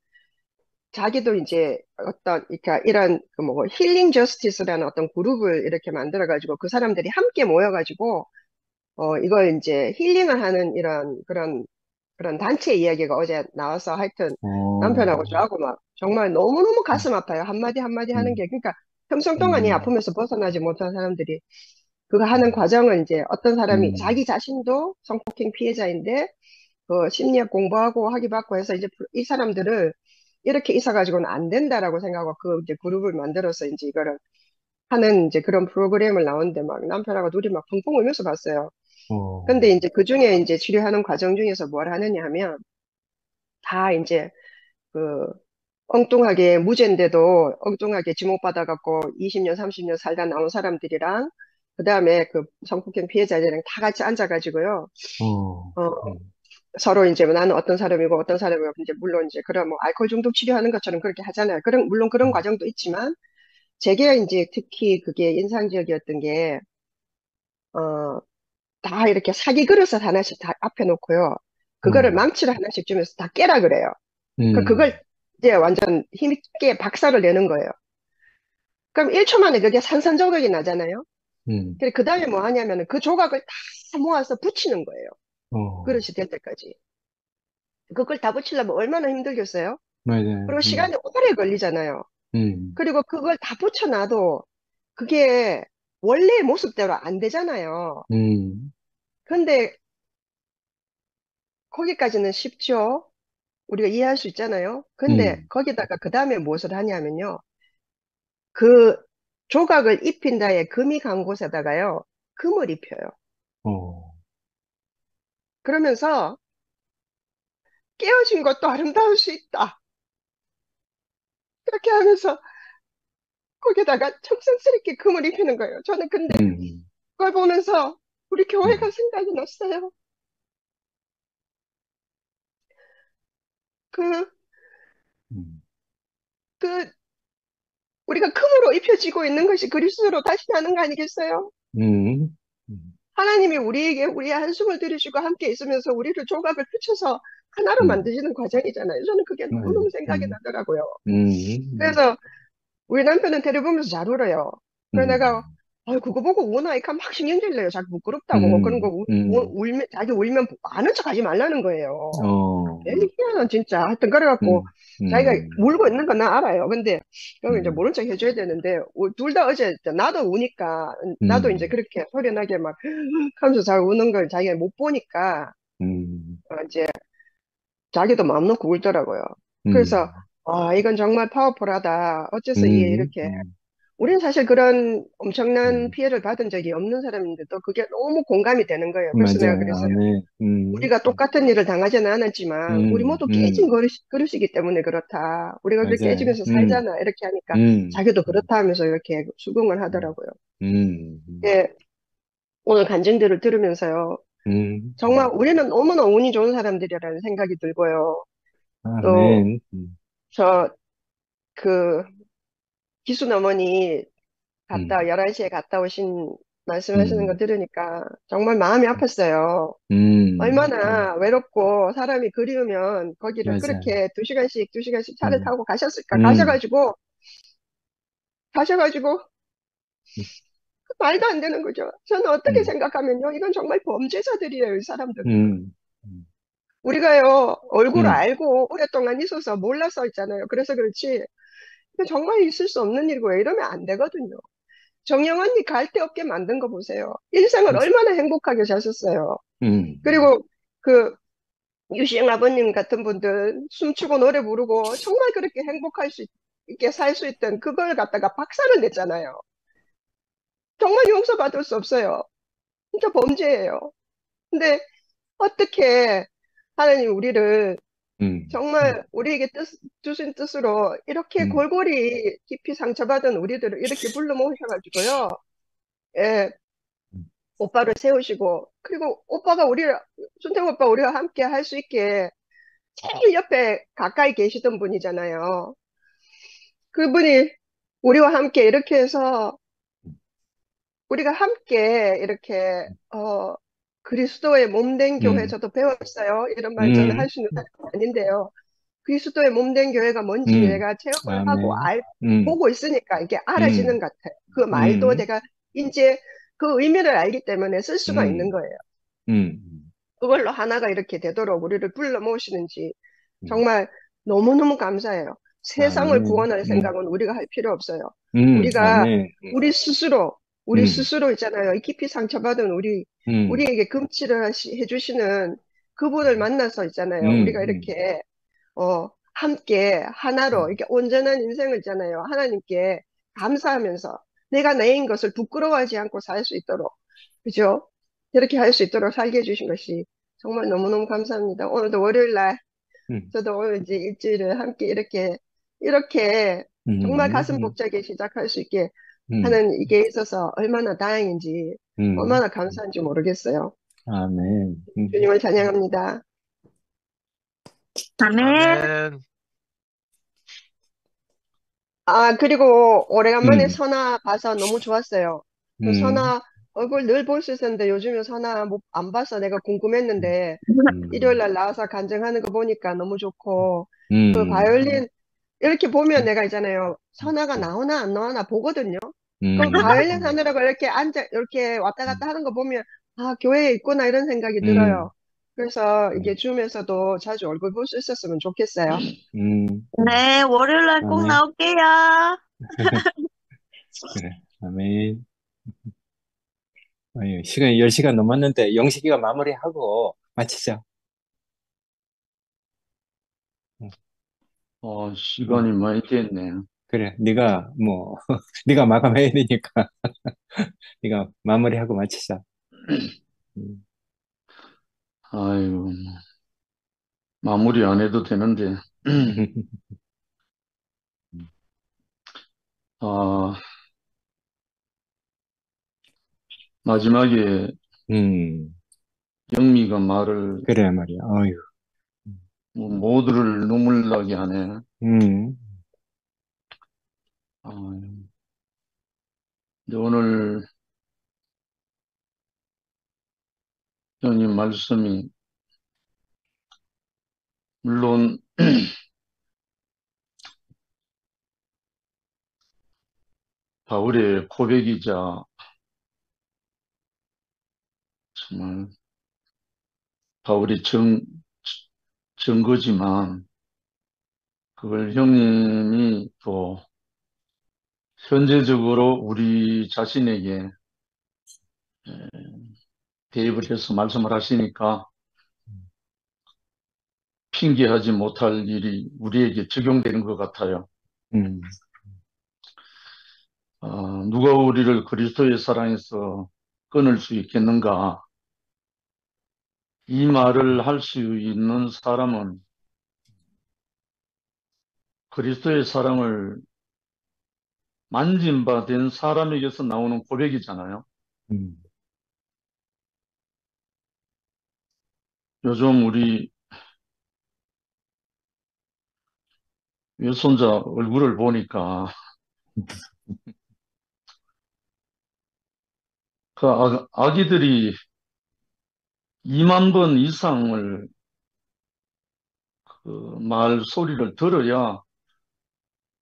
자기도 이제 그러니까 이런 그뭐 힐링 저스티스라는 어떤 그룹을 이렇게 만들어가지고 그 사람들이 함께 모여가지고 이걸 이제 힐링을 하는 이런 그런 단체 이야기가 어제 나와서 하여튼 어, 남편하고 저하고 막 정말 너무너무 가슴 아파요. 한마디 한마디 하는 음, 게. 그러니까 평생 동안 이 음, 아픔에서 벗어나지 못한 사람들이 그거 하는 과정을 이제 어떤 사람이 음, 자기 자신도 성폭행 피해자인데 그 심리학 공부하고 학위 받고 해서 이제 이 사람들을 이렇게 있어가지고는 안 된다라고 생각하고 그 이제 그룹을 만들어서 이제 이거를 하는 이제 그런 프로그램을 나오는데 막 남편하고 둘이 막 펑펑 울면서 봤어요. 어, 근데 이제 그 중에 이제 치료하는 과정 중에서 뭘 하느냐 하면 다 이제 그 엉뚱하게 무죄인데도 엉뚱하게 지목받아갖고 20년, 30년 살다 나온 사람들이랑 그다음에 그 성폭행 피해자들이랑 다 같이 앉아가지고요. 어, 어, 서로 이제 나는 어떤 사람이고 어떤 사람이고 이제 물론 이제 그런 뭐 알코올 중독 치료하는 것처럼 그렇게 하잖아요. 물론 그런 음, 과정도 있지만 제게 이제 특히 그게 인상적이었던 게 다 이렇게 사기 그릇을 하나씩 다 앞에 놓고요. 그거를 어, 망치를 하나씩 주면서 다 깨라 그래요. 음, 그걸 이제 완전 힘있게 박살을 내는 거예요. 그럼 1초 만에 그게 산산조각이 나잖아요. 음, 그 다음에 뭐 하냐면은 그 조각을 다 모아서 붙이는 거예요. 어, 그릇이 될 때까지. 그걸 다 붙이려면 얼마나 힘들겠어요? 맞아요. 그리고 시간이 오래 걸리잖아요. 음, 그리고 그걸 다 붙여놔도 그게 원래의 모습대로 안 되잖아요. 음, 근데 거기까지는 쉽죠. 우리가 이해할 수 있잖아요. 근데 음, 거기다가 그 다음에 무엇을 하냐면요. 그 조각을 입힌 다에 금이 간 곳에다가요. 금을 입혀요. 어, 그러면서 깨어진 것도 아름다울 수 있다. 그렇게 하면서 거기다가 청성스럽게 금을 입히는 거예요. 저는 근데 음, 그걸 보면서 우리 교회가 음, 생각이 났어요. 그, 음, 그, 우리가 금으로 입혀지고 있는 것이 그리스도로 다시 나는 거 아니겠어요? 음, 음, 하나님이 우리에게 우리의 한숨을 들이시고 함께 있으면서 우리를 조각을 펼쳐서 하나로 음, 만드시는 과정이잖아요. 저는 그게 맞아요. 너무너무 생각이 나더라고요. 음, 그래서 우리 남편은 데려보면서 잘 울어요. 그래서 내가 음, 그거 보고 우나이까 막 신경질 내요. 자기 부끄럽다고. 그런 거 음, 음, 울면 자기 울면 아는 척 하지 말라는 거예요. 어, 에이, 희한한 진짜. 하여튼 그래갖고 음, 자기가 음, 울고 있는 건 나 알아요. 근데 그럼 이제 음, 모른 척 해줘야 되는데 둘 다 어제 나도 우니까 나도 이제 음, 그렇게 소리나게 막 하면서 잘 우는 걸 자기가 못 보니까 이제 자기도 마음 놓고 울더라고요. 그래서 음, 이건 정말 파워풀하다. 어째서 이게 음, 이렇게 우리는 사실 그런 엄청난 음, 피해를 받은 적이 없는 사람인데도 그게 너무 공감이 되는 거예요. 그래서 내가 맞아요. 그랬어요. 아멘. 우리가 똑같은 일을 당하지는 않았지만 우리 모두 깨진 그릇이기 때문에 그렇다. 우리가 그렇게 맞아요. 깨지면서 살잖아. 이렇게 하니까 음, 자기도 그렇다 하면서 이렇게 수긍을 음, 하더라고요. 음, 예, 오늘 간증들을 들으면서요. 음, 정말 우리는 너무나 운이 좋은 사람들이라는 생각이 들고요. 또 아멘. 저 그 기순 어머니 음, 11시에 갔다 오신 말씀하시는 거 음, 들으니까 정말 마음이 아팠어요. 음, 얼마나 외롭고 사람이 그리우면 거기를 맞아요. 그렇게 두 시간씩 차를 음, 타고 가셨을까? 음, 가셔가지고 말도 안 되는 거죠. 저는 어떻게 음, 생각하면요. 이건 정말 범죄자들이에요, 이 사람들은. 음, 음, 우리가요, 얼굴을 음, 알고 오랫동안 있어서 몰라서 있잖아요. 그래서 그렇지. 이거 정말 있을 수 없는 일이고요. 이러면 안 되거든요. 정영 언니 갈 데 없게 만든 거 보세요. 일생을 맞아. 얼마나 행복하게 사셨어요. 음, 그리고 그 유시영 아버님 같은 분들 춤추고 노래 부르고 정말 그렇게 행복할 수 있게 살 수 있던 그걸 갖다가 박살을 냈잖아요. 정말 용서받을 수 없어요. 진짜 범죄예요. 근데 어떻게 하나님 우리를 음, 정말 우리에게 주신 뜻으로 이렇게 음, 골골이 깊이 상처받은 우리들을 이렇게 불러 모으셔가지고요. 예, 음, 오빠를 세우시고 그리고 오빠가 순택 오빠 우리와 함께 할 수 있게 제일 옆에 가까이 계시던 분이잖아요. 그분이 우리와 함께 이렇게 해서 우리가 함께 이렇게 그리스도의 몸된 교회 음, 저도 배웠어요. 이런 말 저는 음, 할 수 있는 사람이 아닌데요. 그리스도의 몸된 교회가 뭔지 음, 내가 체험을 하고 아멘. 음, 보고 있으니까 이게 알아지는 음, 것 같아요. 그 말도 음, 내가 이제 그 의미를 알기 때문에 쓸 수가 있는 음, 거예요. 음, 그걸로 하나가 이렇게 되도록 우리를 불러 모으시는지 음, 정말 너무너무 감사해요. 세상을 아멘. 구원할 생각은 우리가 할 필요 없어요. 우리가 아멘. 우리 음, 스스로 있잖아요. 이 깊이 상처받은 음, 우리에게 금치를 해주시는 그분을 만나서 있잖아요. 우리가 음, 이렇게, 함께 하나로, 이렇게 온전한 인생을 있잖아요. 하나님께 감사하면서 내가 내인 것을 부끄러워하지 않고 살 수 있도록, 그죠? 이렇게 할 수 있도록 살게 해주신 것이 정말 너무너무 감사합니다. 오늘도 월요일 날, 음, 저도 오늘 이제 일주일을 함께 이렇게 정말 가슴 음, 벅차게 시작할 수 있게 음, 하는 이게 있어서 얼마나 다행인지, 음, 얼마나 감사한지 모르겠어요. 아멘. 주님을 찬양합니다. 아멘. 아멘. 그리고 오래간만에 음, 선아 봐서 너무 좋았어요. 그 음, 선아 얼굴 늘 볼 수 있었는데 요즘에 선아 안 봐서 내가 음, 궁금했는데 일요일 날 나와서 간증하는 거 보니까 너무 좋고 그 음, 바이올린 이렇게 보면 내가 있잖아요. 선아가 나오나 안 나오나 보거든요. 그럼 음, 바이올린 하느라고 이렇게 앉아 이렇게 왔다 갔다 하는 거 보면 교회에 있구나 이런 생각이 들어요. 그래서 이게 줌에서도 자주 얼굴 볼 수 있었으면 좋겠어요. 네, 월요일 날 꼭 아멘. 나올게요. 그래. 아멘. 아유, 시간이 10시간 넘었는데 영식이가 마무리하고 마치자. 시간이 많이 됐네. 그래. 네가 뭐 네가 마감해야 되니까 네가 마무리하고 마치자. 음. 아이고, 마무리 안 해도 되는데. 아, 마지막에 음. 영미가 말을 그래 말이야. 어휴. 모두를 눈물 나게 하네. 음. 근데 오늘 형님 말씀이 물론 바울의 고백이자 정말 바울의 증거지만 그걸 형님이 또 현재적으로 우리 자신에게 대입을 해서 말씀을 하시니까 핑계하지 못할 일이 우리에게 적용되는 것 같아요. 음. 누가 우리를 그리스도의 사랑에서 끊을 수 있겠는가? 이 말을 할 수 있는 사람은 그리스도의 사랑을 만진 바 된 사람에게서 나오는 고백이잖아요. 음. 요즘 우리 외손자 얼굴을 보니까 그 아기들이 2만 번 이상을 그 말 소리를 들어야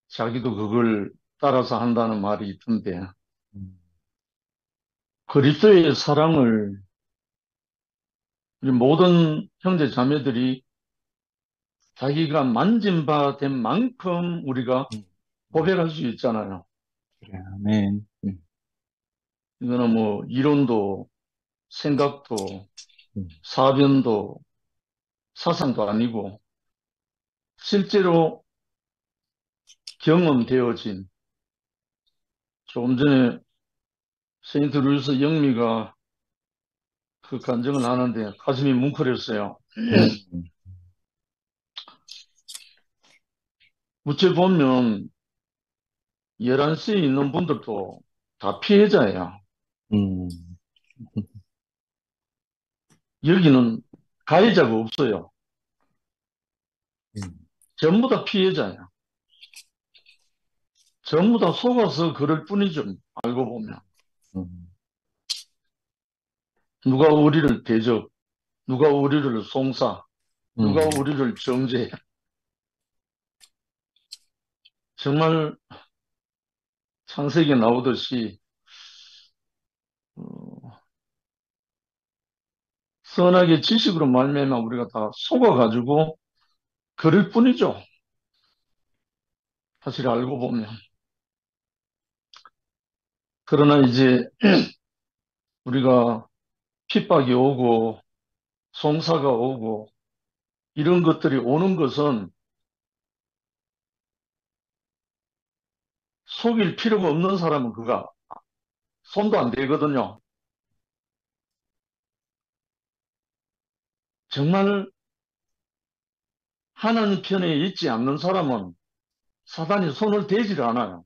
자기도 그걸 따라서 한다는 말이 있던데 그리스도의 사랑을 우리 모든 형제 자매들이 자기가 만진 바 된 만큼 우리가 고백할 수 있잖아요. 그래. 아멘. 이거는 뭐 이론도 생각도 음. 사변도 사상도 아니고 실제로 경험되어진 조금 전에 세인트 루이스 영미가 그 간증을 하는데 가슴이 뭉클했어요. 우째 보면 11시에 있는 분들도 다 피해자예요. 음. 여기는 가해자가 없어요. 음. 전부 다 피해자예요. 전부 다 속아서 그럴 뿐이죠. 알고 보면. 누가 우리를 대적, 누가 우리를 송사, 누가 우리를 정죄해. 정말 창세기에 나오듯이 선하게 지식으로 말미암아 우리가 다 속아가지고 그럴 뿐이죠. 사실 알고 보면. 그러나 이제 우리가 핍박이 오고 송사가 오고 이런 것들이 오는 것은 속일 필요가 없는 사람은 그가 손도 안 대거든요. 정말 하나님 편에 있지 않는 사람은 사단이 손을 대지를 않아요.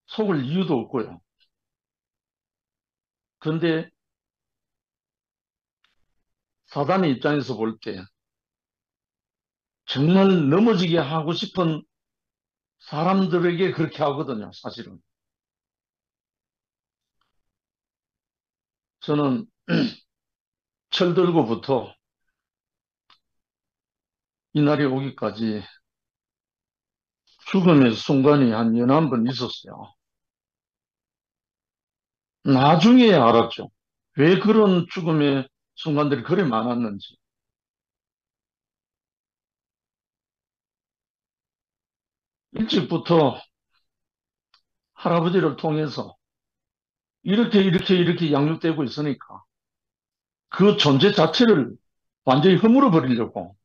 속을 이유도 없고요. 그런데 사단의 입장에서 볼 때 정말 넘어지게 하고 싶은 사람들에게 그렇게 하거든요, 사실은. 저는 철들고부터 이날이 오기까지 죽음의 순간이 한 11번 있었어요. 나중에 알았죠. 왜 그런 죽음의 순간들이 그리 많았는지. 일찍부터 할아버지를 통해서 이렇게 양육되고 있으니까 그 존재 자체를 완전히 허물어 버리려고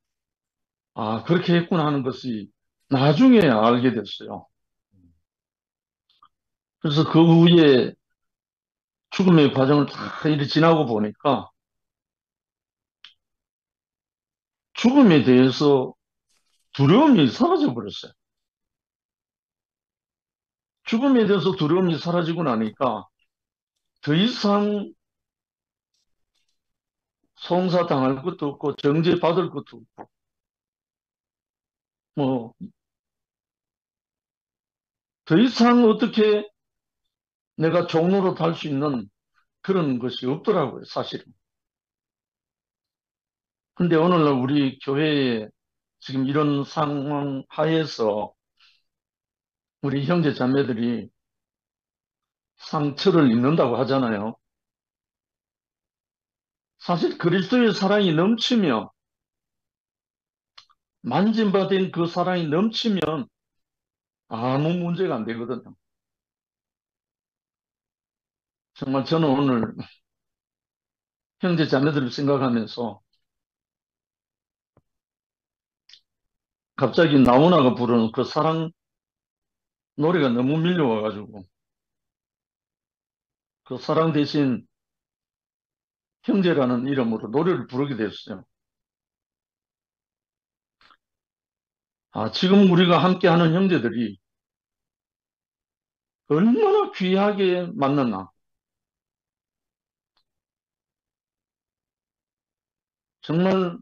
그렇게 했구나 하는 것이 나중에 알게 됐어요. 그래서 그 후에 죽음의 과정을 다 이렇게 지나고 보니까 죽음에 대해서 두려움이 사라져 버렸어요. 죽음에 대해서 두려움이 사라지고 나니까 더 이상 송사당할 것도 없고 정죄받을 것도 없고 뭐 더 이상 어떻게 내가 종로로 달 수 있는 그런 것이 없더라고요, 사실은. 근데 오늘날 우리 교회에 지금 이런 상황 하에서 우리 형제 자매들이 상처를 입는다고 하잖아요. 사실 그리스도의 사랑이 넘치면, 만진받은 그 사랑이 넘치면 아무 문제가 안 되거든요. 정말 저는 오늘 형제 자매들을 생각하면서 갑자기 나훈아가 부르는 그 사랑 노래가 너무 밀려와가지고 그 사랑 대신 형제라는 이름으로 노래를 부르게 됐어요. 지금 우리가 함께하는 형제들이 얼마나 귀하게 만났나. 정말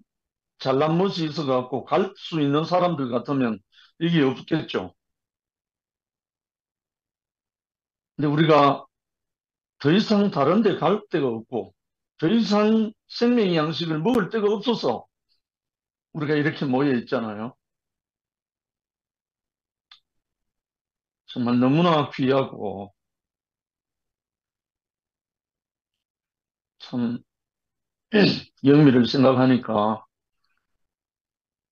잘난 멋이 있어갖고 갈 수 있는 사람들 같으면 이게 없겠죠. 근데 우리가 더 이상 다른 데 갈 데가 없고 더 이상 생명의 양식을 먹을 데가 없어서 우리가 이렇게 모여 있잖아요. 정말 너무나 귀하고 참 영미를 생각하니까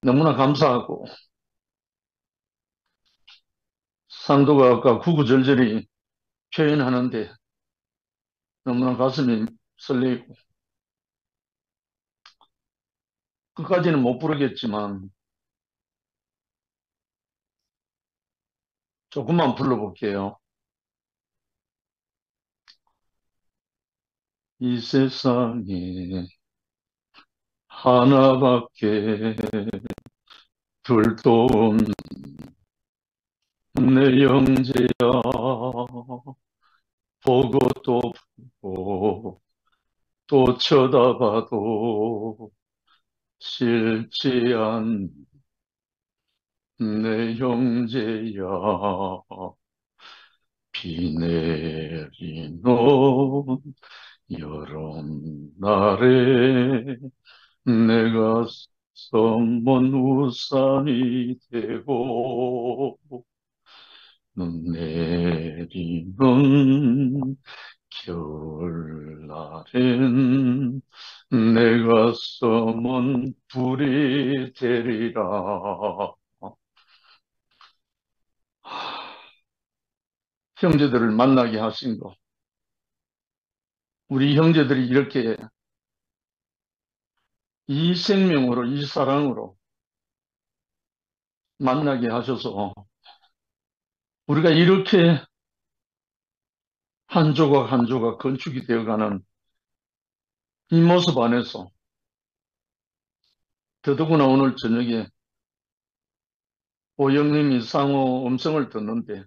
너무나 감사하고 상도가 아까 구구절절히 표현하는데 너무나 가슴이 설레고 끝까지는 못 부르겠지만 조금만 불러볼게요. 이 세상에 하나밖에 둘도 없는 내 형제야 보고 또 보고 또 쳐다봐도 싫지 않는 내 형제야 비 내리는 여름날에 내가 선먼 우산이 되고 눈 내리는 겨울날엔 내가 써먼 불이 되리라. 형제들을 만나게 하신 거. 우리 형제들이 이렇게 이 생명으로, 이 사랑으로 만나게 하셔서 우리가 이렇게 한 조각 한 조각 건축이 되어가는 이 모습 안에서 더더구나 오늘 저녁에 오영님이 상호 음성을 듣는데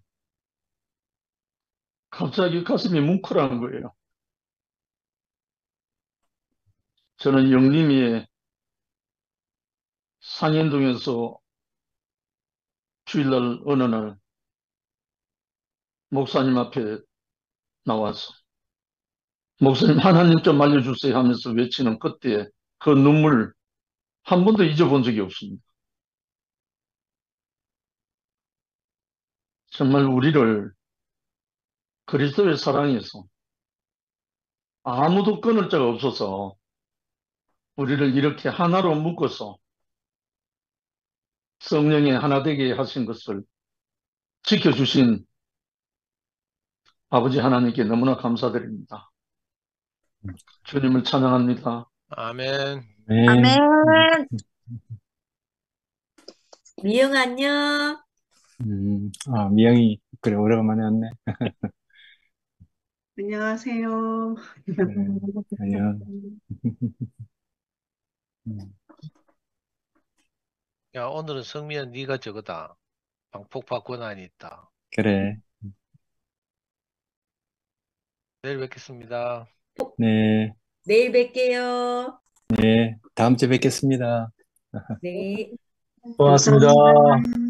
갑자기 가슴이 뭉클한 거예요. 저는 영림이의 상현동에서 주일날 어느 날 목사님 앞에 나와서 목사님 하나님 좀 알려주세요 하면서 외치는 그때 그 눈물 한 번도 잊어본 적이 없습니다. 정말 우리를 그리스도의 사랑에서 아무도 끊을 자가 없어서 우리를 이렇게 하나로 묶어서 성령의 하나 되게 하신 것을 지켜주신 아버지 하나님께 너무나 감사드립니다. 주님을 찬양합니다. 아멘. 아멘. 미영 안녕. 미영이, 그래, 오래간만에 왔네. 안녕하세요. 안녕. 야, 오늘은 성미야, 네가 저거다. 방폭파 권한이 있다. 그래. 내일 뵙겠습니다. 네, 내일 뵐게요. 네. 다음 주에 뵙겠습니다. 네. 고맙습니다. 감사합니다.